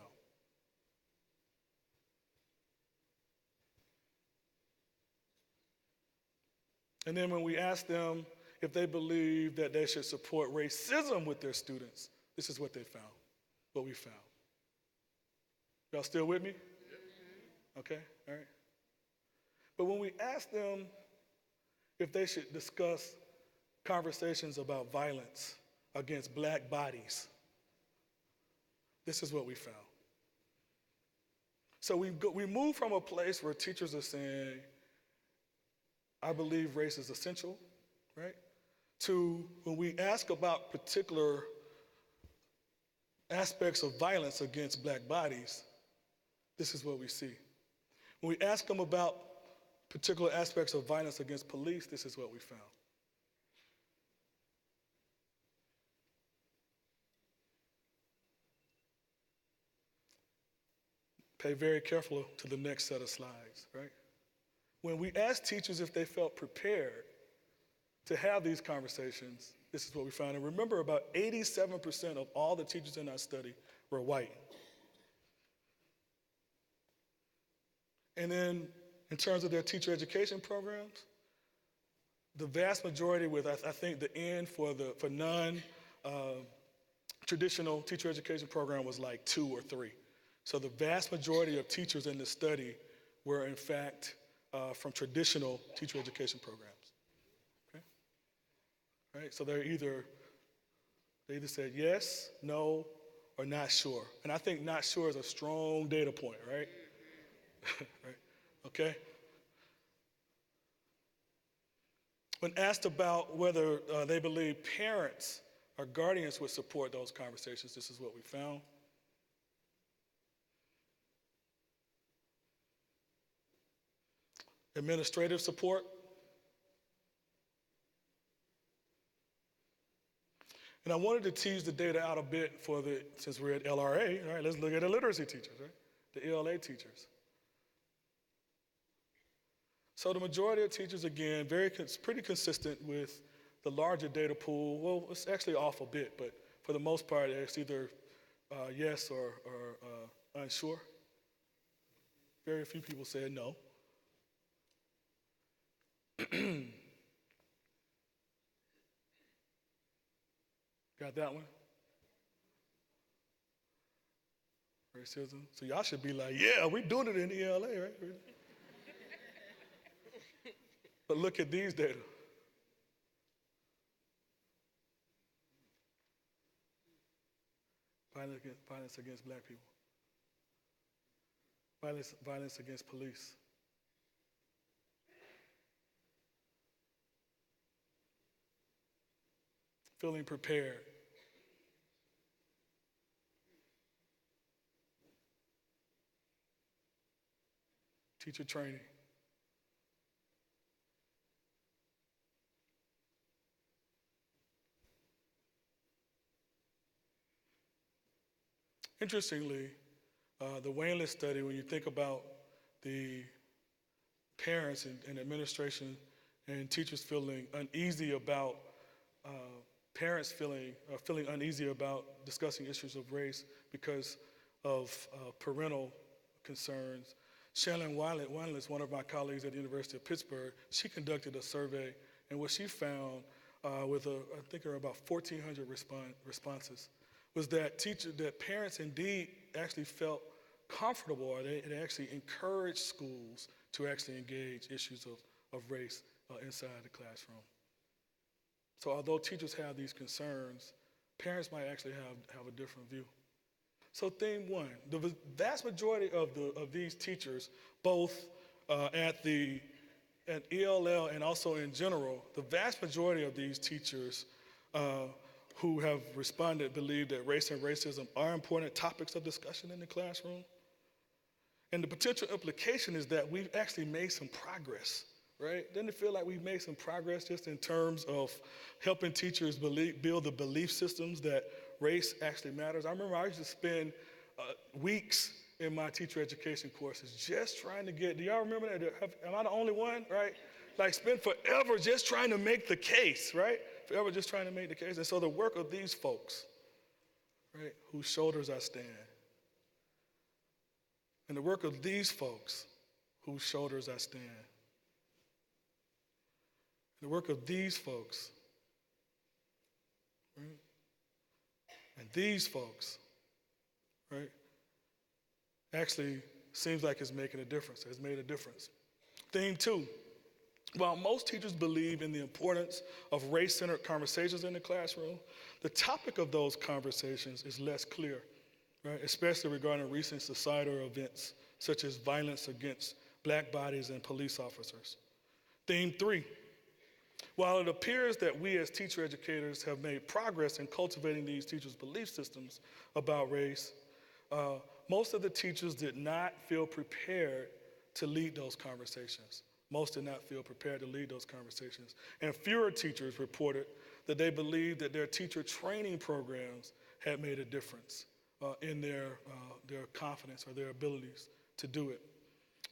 And then when we asked them if they believe that they should support racism with their students, this is what they found, what we found. Y'all still with me? Okay, all right. But when we asked them if they should discuss conversations about violence against black bodies, this is what we found. So we move from a place where teachers are saying, I believe race is essential, right? To when we ask about particular aspects of violence against black bodies, this is what we see. When we ask them about particular aspects of violence against police, this is what we found. Pay very careful to the next set of slides, right? When we asked teachers if they felt prepared to have these conversations, this is what we found. And remember, about 87% of all the teachers in our study were white. And then in terms of their teacher education programs, the vast majority with, I think the N for non-traditional teacher education program was like 2 or 3. So the vast majority of teachers in this study were in fact from traditional teacher education programs. Okay? Right? So they either said yes, no, or not sure. And I think not sure is a strong data point, right? Right? Okay? When asked about whether they believe parents or guardians would support those conversations, this is what we found. Administrative support. And I wanted to tease the data out a bit since we're at LRA, all right, let's look at the literacy teachers, right? The ELA teachers. So the majority of teachers, again, pretty consistent with the larger data pool. Well, it's actually off a bit, but for the most part, it's either yes or unsure. Very few people said no. Got that one? Racism. So y'all should be like, yeah, we're doing it in the ELA, right? But look at these data. Violence against black people. Violence against police. Feeling prepared. Teacher training. Interestingly, the Wainless study, when you think about the parents and administration and teachers feeling uneasy about parents feeling uneasy about discussing issues of race because of parental concerns. Shannon Wainless, one of my colleagues at the University of Pittsburgh, she conducted a survey, and what she found with I think there were about 1,400 responses, was that parents indeed actually felt comfortable, or they actually encouraged schools to actually engage issues of race inside the classroom. So although teachers have these concerns, parents might actually have a different view. So theme one, the vast majority of these teachers, both at ELL and also in general, the vast majority of these teachers who have responded believe that race and racism are important topics of discussion in the classroom. And the potential implication is that we've actually made some progress, right? Doesn't it feel like we've made some progress just in terms of helping teachers build the belief systems that race actually matters? I remember I used to spend weeks in my teacher education courses just trying to get, do y'all remember that? Am I the only one, right? Like spend forever just trying to make the case, right? Forever just trying to make the case. And so the work of these folks, right, whose shoulders I stand, and the work of these folks whose shoulders I stand, the work of these folks, right, and these folks, right, actually seems like it's making a difference. It's made a difference. Theme two, while most teachers believe in the importance of race-centered conversations in the classroom, the topic of those conversations is less clear, right, especially regarding recent societal events such as violence against black bodies and police officers. Theme three, while it appears that we as teacher educators have made progress in cultivating these teachers' belief systems about race, most of the teachers did not feel prepared to lead those conversations Most did not feel prepared to lead those conversations. And fewer teachers reported that they believed that their teacher training programs had made a difference in their confidence or their abilities to do it.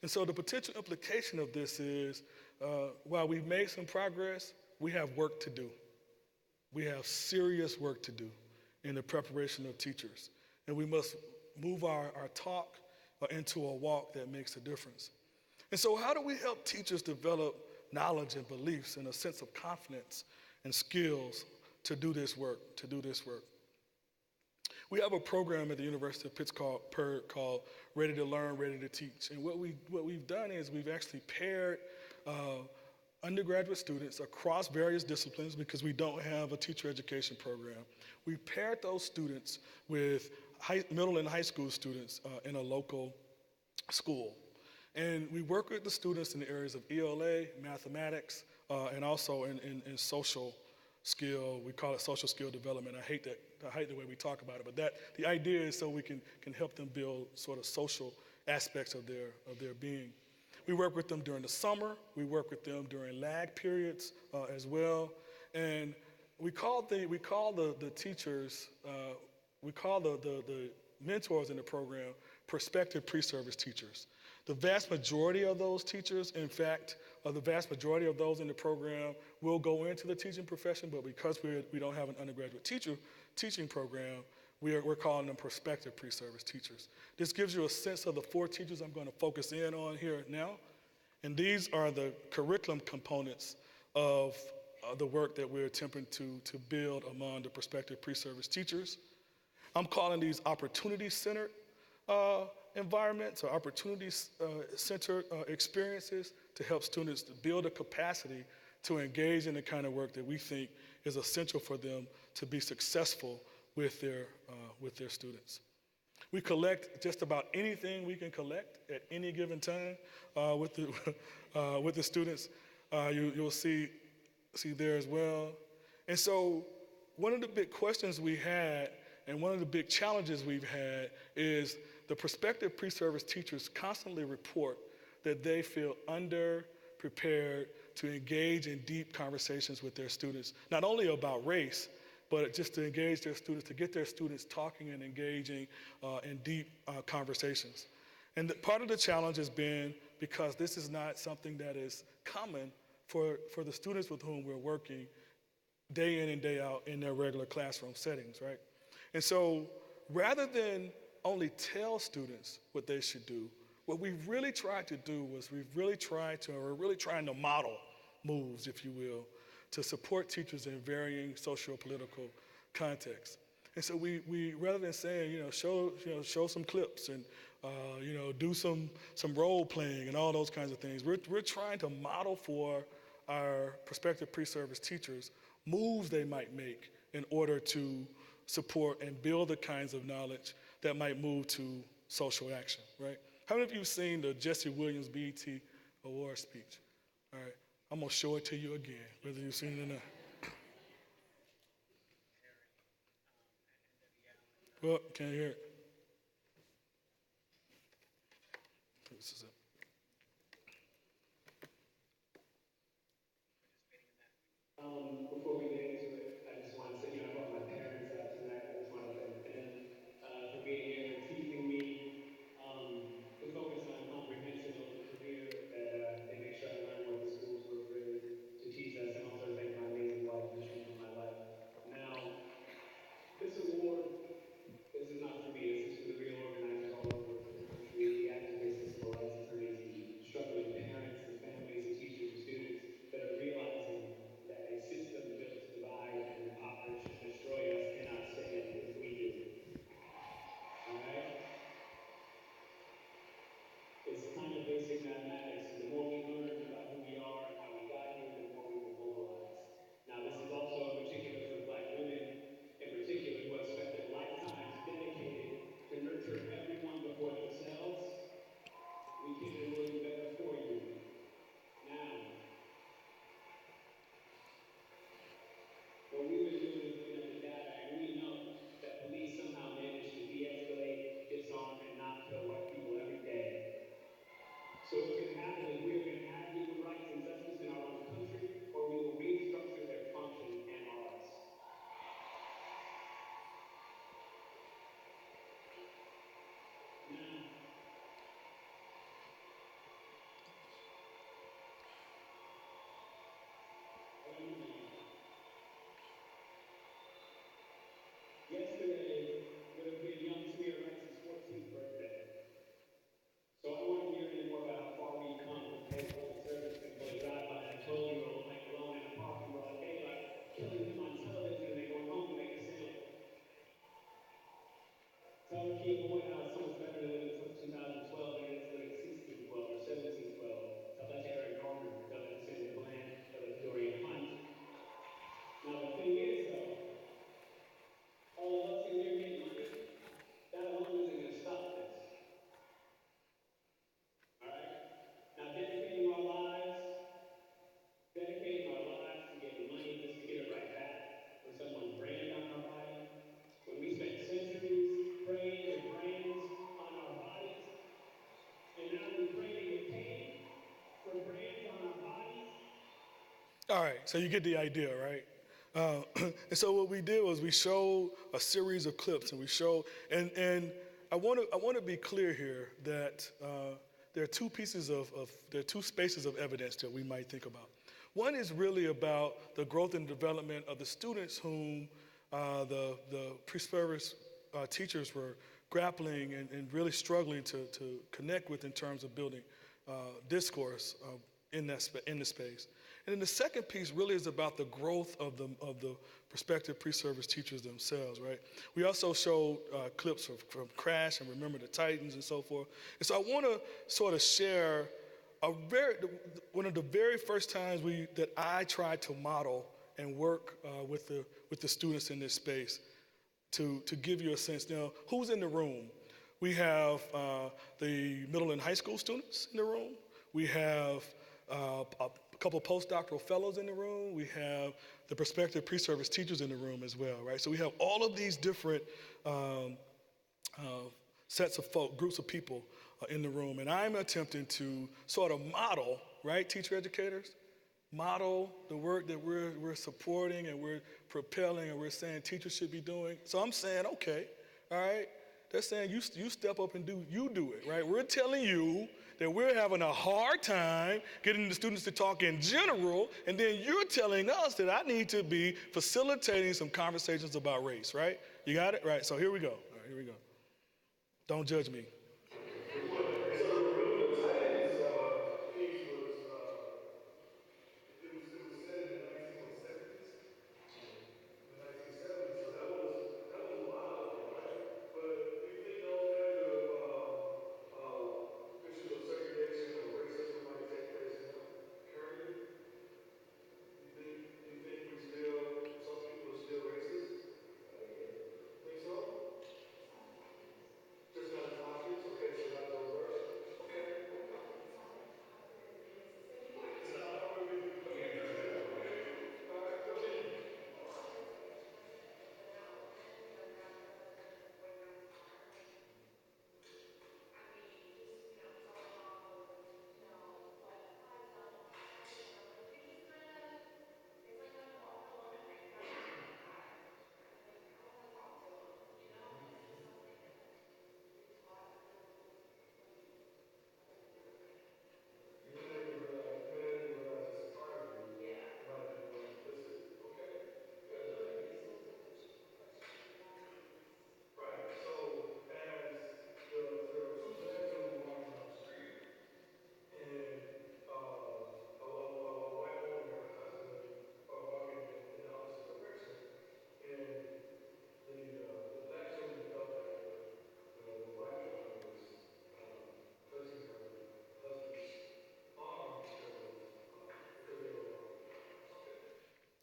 And so the potential implication of this is while we've made some progress, we have work to do. We have serious work to do in the preparation of teachers. And we must move our talk into a walk that makes a difference. And so how do we help teachers develop knowledge and beliefs and a sense of confidence and skills to do this work, We have a program at the University of Pittsburgh called Ready to Learn, Ready to Teach. And what we've done is we've actually paired undergraduate students across various disciplines because we don't have a teacher education program. We paired those students with middle and high school students in a local school. And we work with the students in the areas of ELA, mathematics, and also in social skill. We call it social skill development. I hate the way we talk about it, but the idea is so we can help them build sort of social aspects of their being. We work with them during the summer. We work with them during lag periods as well. And we call the teachers, we call the mentors in the program prospective pre-service teachers. The vast majority of those teachers, in fact, the vast majority of those in the program will go into the teaching profession, but because we don't have an undergraduate teaching program, we're calling them prospective pre-service teachers. This gives you a sense of the 4 teachers I'm going to focus in on here now. And these are the curriculum components of the work that we're attempting to build among the prospective pre-service teachers. I'm calling these opportunity-centered environments or opportunity-centered experiences to help students to build a capacity to engage in the kind of work that we think is essential for them to be successful with their students. We collect just about anything we can collect at any given time with the students. You'll see there as well. And so one of the big questions we had and one of the big challenges we've had is the prospective pre-service teachers constantly report that they feel underprepared to engage in deep conversations with their students, not only about race, but just to engage their students, to get their students talking and engaging in deep conversations. And part of the challenge has been because this is not something that is common for the students with whom we're working day in and day out in their regular classroom settings, right? And so rather than only tell students what they should do, what we've really tried to do was we're really trying to model moves, if you will, to support teachers in varying socio-political contexts. And so we rather than saying, show some clips and do some role playing and all those kinds of things, we're trying to model for our prospective pre-service teachers moves they might make in order to support and build the kinds of knowledge that might move to social action, right? How many of you have seen the Jesse Williams BET Award speech? All right, I'm gonna show it to you again, whether you've seen it or not. Well, can't hear it. This is it. Before we get into it, I just want to say, I brought my parents out tonight. I just want to thank them for being here and teaching me to focus on comprehension of the career that they make sure I learn what the schools were really to teach us, and also to thank my amazing wife who's changed my life. Now, this award, this is not for me. This is for the real organizers all over the country, the activists, the civil rights attorneys, the struggling parents, the families, the teachers, the students that are realizing that a system evening. Yesterday would have been young Tamir Rice's 14th birthday. So I want to hear any more about how far we've come compared to public servants that will drive by a 12-year-old playing alone in a park in broad daylight, killing him on television, and then going home to make a sandwich. Tell her Keith Boyd how it's so much better to live in 2012 than it is to live in 1612 or 1712. Tell that to Eric Garner. Tell that to Sandra Bland. Tell that to Dorian Hunt. Now the thing is, though, all of us in here getting money, that alone isn't going to stop this. All right? Now dedicating our lives to getting money just to get it right back with someone's brand on our body, when we spent centuries praying with brands on our bodies, and now we pray to get paid for brands on our bodies. All right, so you get the idea, right? And so what we did was we showed a series of clips, and we showed, and I want to be clear here that there are two spaces of evidence that we might think about. One is really about the growth and development of the students whom the pre-service teachers were grappling and really struggling to connect with in terms of building discourse in the space. And then the second piece really is about the growth of the prospective pre-service teachers themselves, right? We also showed clips from Crash and Remember the Titans and so forth. And so I want to sort of share one of the very first times that I tried to model and work with the students in this space to give you a sense. Now, who's in the room? We have the middle and high school students in the room. We have a couple postdoctoral fellows in the room. We have the prospective pre-service teachers in the room as well, right? So we have all of these different sets of groups of people in the room. And I'm attempting to sort of model, right, teacher educators, model the work that we're supporting and we're propelling and we're saying teachers should be doing. So I'm saying, okay, all right, they're saying you step up and do it, right? We're telling you that we're having a hard time getting the students to talk in general, and then you're telling us that I need to be facilitating some conversations about race, right? You got it? Right, so here we go. All right, here we go. Don't judge me.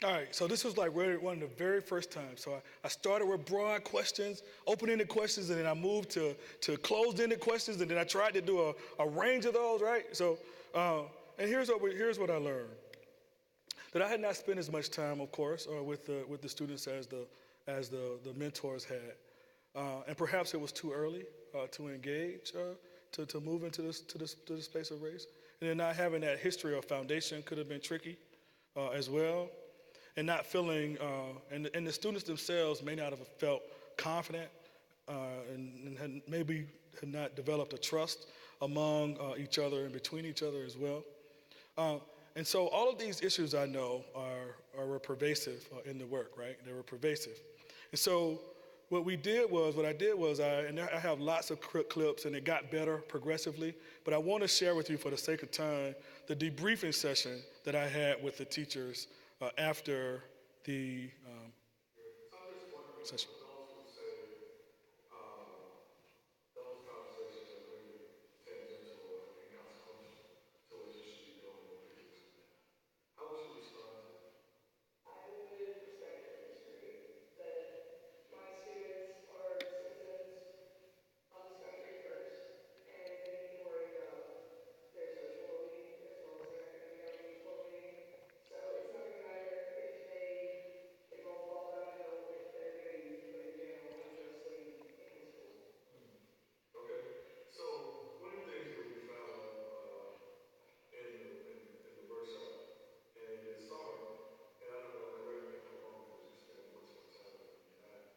All right, so this was like one of the very first times. So I started with broad questions, open-ended questions, and then I moved to closed-ended questions, and then I tried to do a range of those, right? So, and here's what I learned. That I had not spent as much time, of course, with the students as the mentors had. And perhaps it was too early to engage, to move into the space of race. And then not having that history or foundation could have been tricky as well. And not feeling, and the students themselves may not have felt confident and maybe had not developed a trust among each other and between each other as well. And so all of these issues I know were pervasive in the work, right? They were pervasive. And so what I did was, I have lots of clips, and it got better progressively, but I want to share with you, for the sake of time, the debriefing session that I had with the teachers after the session. Those conversations are maybe tangential or inconsequential to what you should be doing in precinct 2 now. How would you respond to that? I would respect your history, that my students are citizens of this country first, and they need to worry about their social well-being as well as their academic well-being. So it's not going to matter if they roll the ball downhill, if they're getting put in jail unjustly in high school. Okay. So one of the things that we found in the workshop, and it's hard, and I don't know, correct me if I'm wrong because you spend much more time with them than I,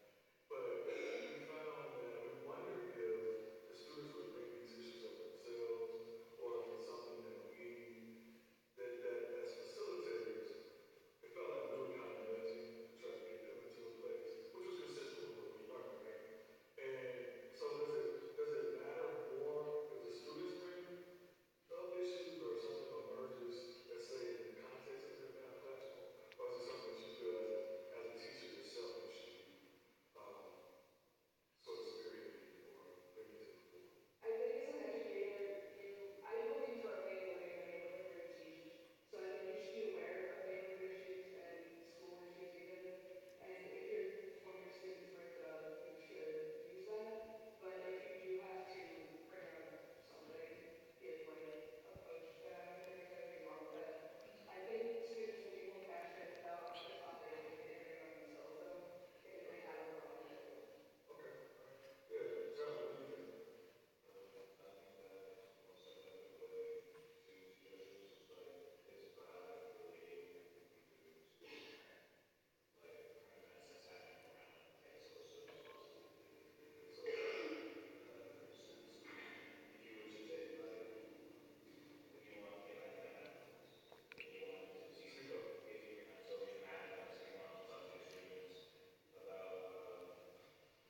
but we found that we wondered if the students would bring these issues up themselves, or if it's something that that as facilitators, it felt like we were kind of nudging to try to get them into a place, which was consistent with what we learned, right? And so does it matter more if the students bring up issues or something emerges, let's say, in the context of their math classroom, or is it something that you feel as a teacher yourself you should be sort of spearheading or bringing to the fore? I think as an educator, I believe firmly in letting the neighborhood bring the teach. So I think you should be aware of neighborhood issues and school issues even. And if one of your students brings it up, you should use that. But if you do have to bring up something in like a coach that happened, there's anything wrong with that. I think students will be more passionate about the topic if they bring it up themselves, though, and if they have a problem with it. Okay, all right. Yeah, John, what do you think? I think that most effective way to address this is by delegating everything to the school parent. Like parent events that's happening around them, take social responsibility. So, for instance, if you were to take like, if you want to get like math class, and you wanted to teach, so in math class,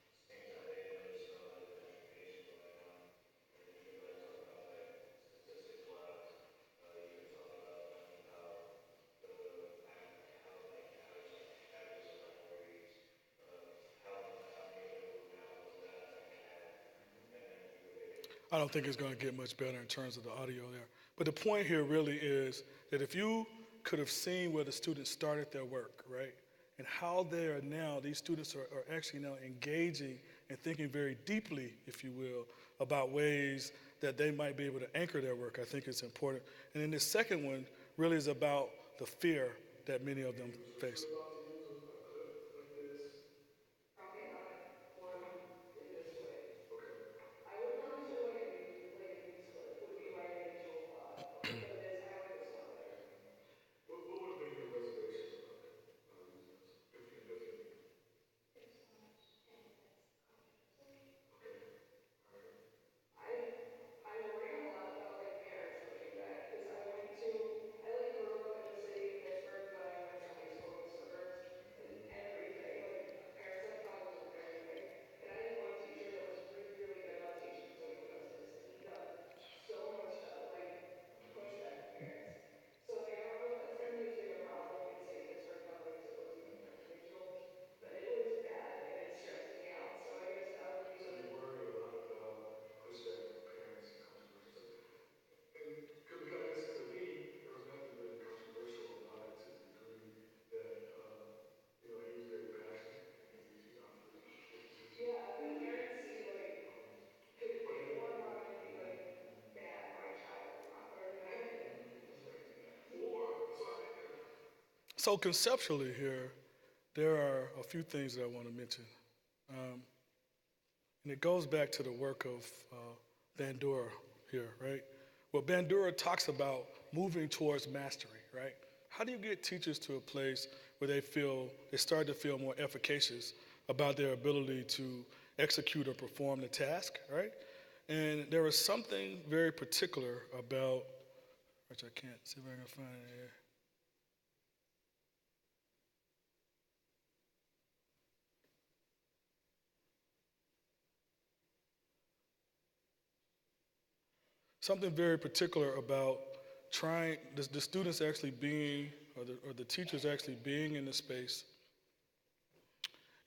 and you wanted to talk to your students about things that they notice about like gentrification going on, and you could like talk about like statistics wise, you could talk about like how the how like average averages of minorities, how many of them moved out, what does that affect that, and then you would maybe. I don't think it's going to get much better in terms of the audio there. But the point here really is that if you could have seen where the students started their work, right, and how they are now, these students are actually now engaging and thinking very deeply, if you will, about ways that they might be able to anchor their work, I think it's important. And then the second one really is about the fear that many of them face. Probably not one in this way. I would come to like a news clip would be my initial thought. But this, I like this one better. What would have been your reservations about that? If any? I worry a lot about like parents pushing back because I like grew up in the city of Pittsburgh, but I went to high school in the suburbs, and every day like parents had problems with everything. And I had one teacher that was really really good about teaching social justice, and he got so much pushback from parents. So like I don't know if that's going to be as big a problem in say Pittsburgh Public as it was in regional, but it was bad and it stresses me out. So I guess that would be So you worry a lot about pushback from parents and controversial. And because I guess to me, there was nothing really controversial about it to the degree that he was very passionate and he offered his yeah, but parents see like could one line be like bad my child is not learning that and it frustrates me. So conceptually here, there are a few things that I want to mention. And it goes back to the work of Bandura here, right? Well, Bandura talks about moving towards mastery, right? How do you get teachers to a place where they start to feel more efficacious about their ability to execute or perform the task, right? And there is something very particular about which I can't see if I can find it here. Something very particular about trying the students actually being, or the teachers actually being in the space,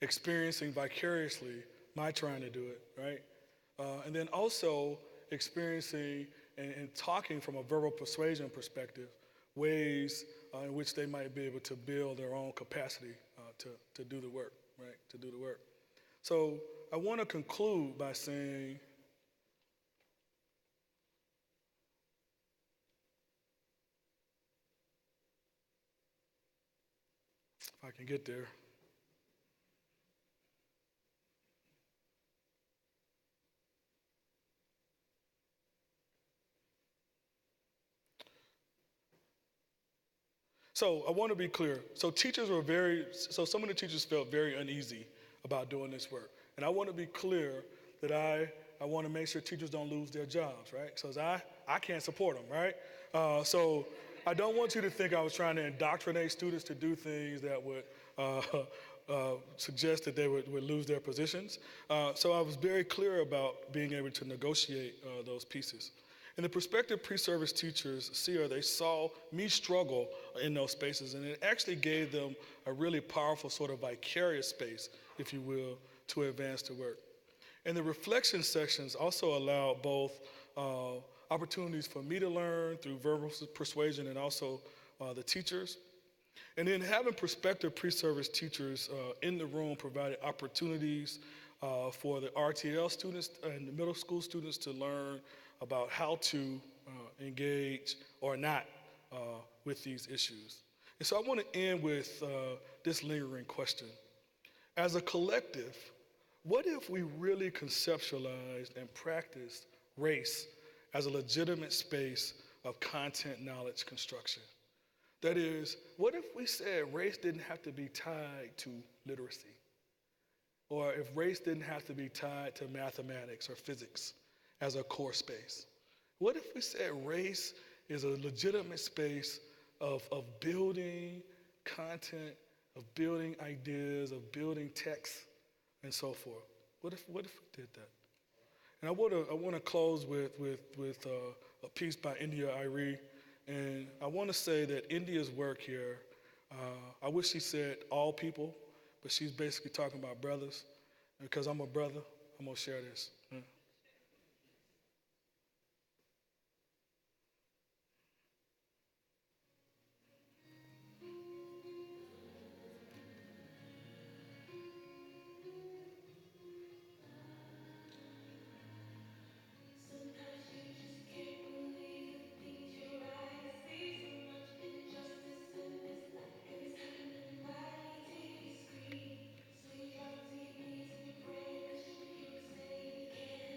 experiencing vicariously my trying to do it, right? And then also experiencing and talking from a verbal persuasion perspective, ways in which they might be able to build their own capacity to do the work, right? To do the work. So I want to conclude by saying, if I can get there. So I want to be clear. So some of the teachers felt very uneasy about doing this work. And I want to be clear that I want to make sure teachers don't lose their jobs, right? Because I can't support them, right? So I don't want you to think I was trying to indoctrinate students to do things that would suggest that they would lose their positions. So I was very clear about being able to negotiate those pieces. And the prospective pre-service teachers, they saw me struggle in those spaces, and it actually gave them a really powerful sort of vicarious space, if you will, to advance the work. And the reflection sections also allowed both opportunities for me to learn through verbal persuasion and also the teachers. And then having prospective pre-service teachers in the room provided opportunities for the RTL students and the middle school students to learn about how to engage or not with these issues. And so I want to end with this lingering question. As a collective, what if we really conceptualized and practiced race as a legitimate space of content knowledge construction? That is, what if we said race didn't have to be tied to literacy? Or if race didn't have to be tied to mathematics or physics as a core space? What if we said race is a legitimate space of building content, of building ideas, of building text, and so forth? What if we did that? And I want to close with a piece by India Irie. And I want to say that India's work here, I wish she said all people, but she's basically talking about brothers. And because I'm a brother, I'm going to share this. Yeah. Sometimes you just can't believe the things your eyes see. So much injustice in this life. If it's happening, why do you scream? So you drop to your knees and you pray that you can say it again.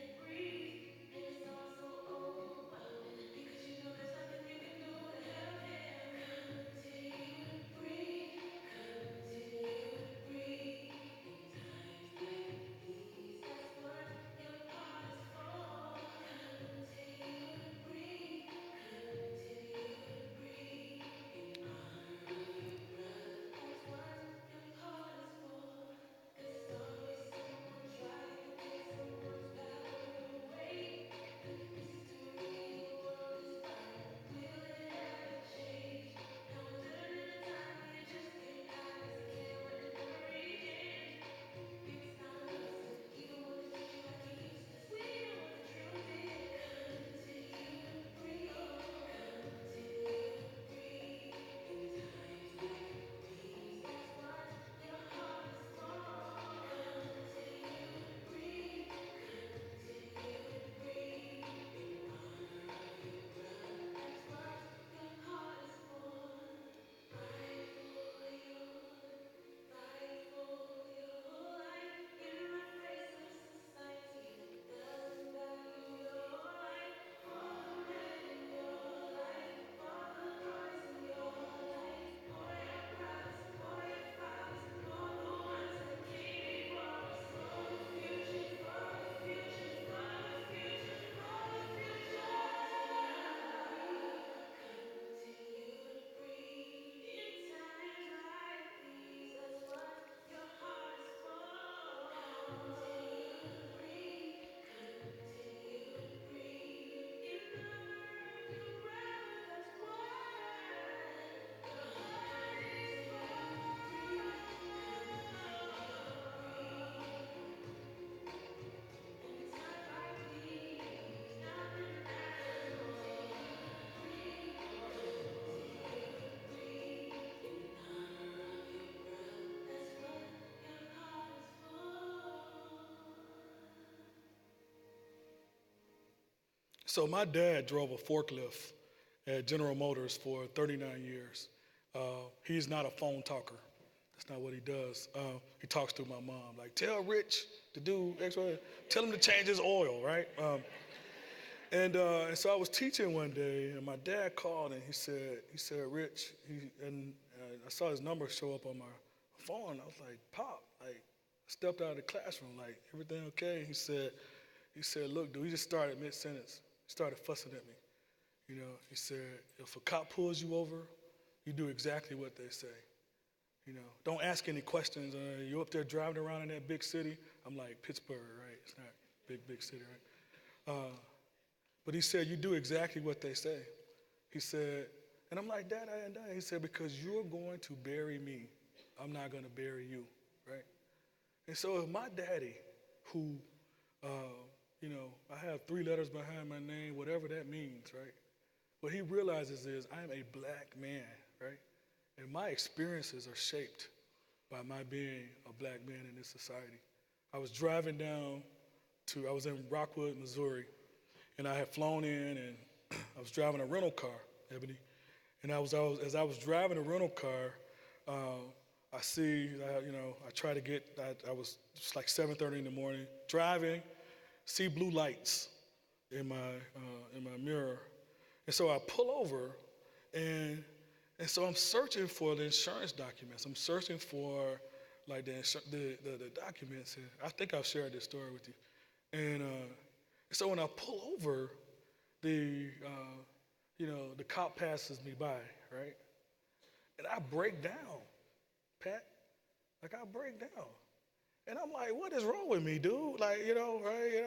So my dad drove a forklift at General Motors for 39 years. He's not a phone talker. That's not what he does. He talks to my mom, like, tell Rich to do X, Y, tell him to change his oil, right? And so I was teaching one day, and my dad called, and he said, Rich, I saw his number show up on my phone. I was like, Pop, like, I stepped out of the classroom, like, everything okay? He said, look, dude, he just started mid-sentence. He started fussing at me. You know, he said, if a cop pulls you over, you do exactly what they say. You know, don't ask any questions. You up there driving around in that big city? I'm like, Pittsburgh, right? It's not big city, right? But he said, you do exactly what they say. He said, and I'm like, Dad, I ain't done. He said, because you're going to bury me, I'm not going to bury you, right? And so if my daddy, who, you know, I have 3 letters behind my name, whatever that means, right? What he realizes is I am a black man, right? And my experiences are shaped by my being a black man in this society. I was driving I was in Rockwood, Missouri, and I had flown in, and I was driving a rental car, Ebony. And as I was driving a rental car, I see, I try to get, it's like 7:30 in the morning, driving, see blue lights in my mirror. And so I pull over, and so I'm searching for the insurance documents. I'm searching for like the documents, and I think I've shared this story with you. And so when I pull over, the cop passes me by, right? And I break down, Pat. Like I break down, and I'm like, "What is wrong with me, dude?" Like, right?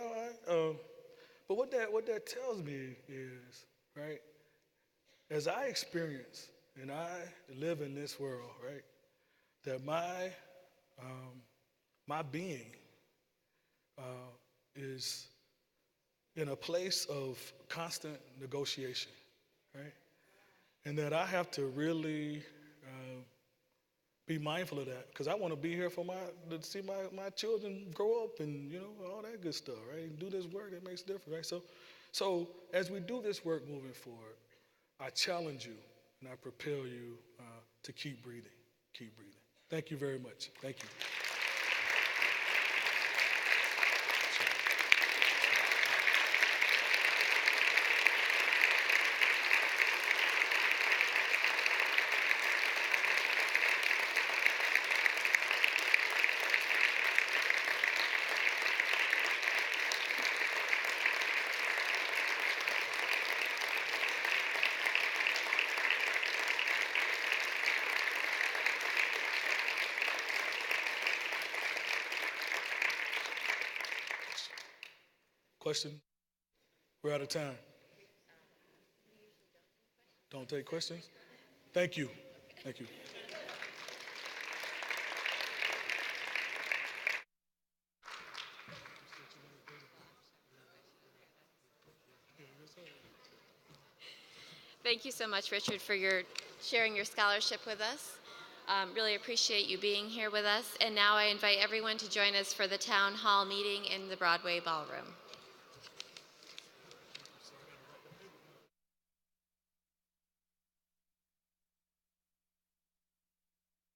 But what that tells me is, right? As I experience and I live in this world, right? That my being is in a place of constant negotiation, right? And that I have to really be mindful of that, because I want to be here to see my children grow up and, all that good stuff, right? And do this work that makes a difference, right? So as we do this work moving forward, I challenge you and I propel you to keep breathing, keep breathing. Thank you very much. Thank you. Question? We're out of time. Don't take questions? Thank you. Thank you. Thank you so much, Richard, for sharing your scholarship with us. Really appreciate you being here with us. And now I invite everyone to join us for the town hall meeting in the Broadway Ballroom.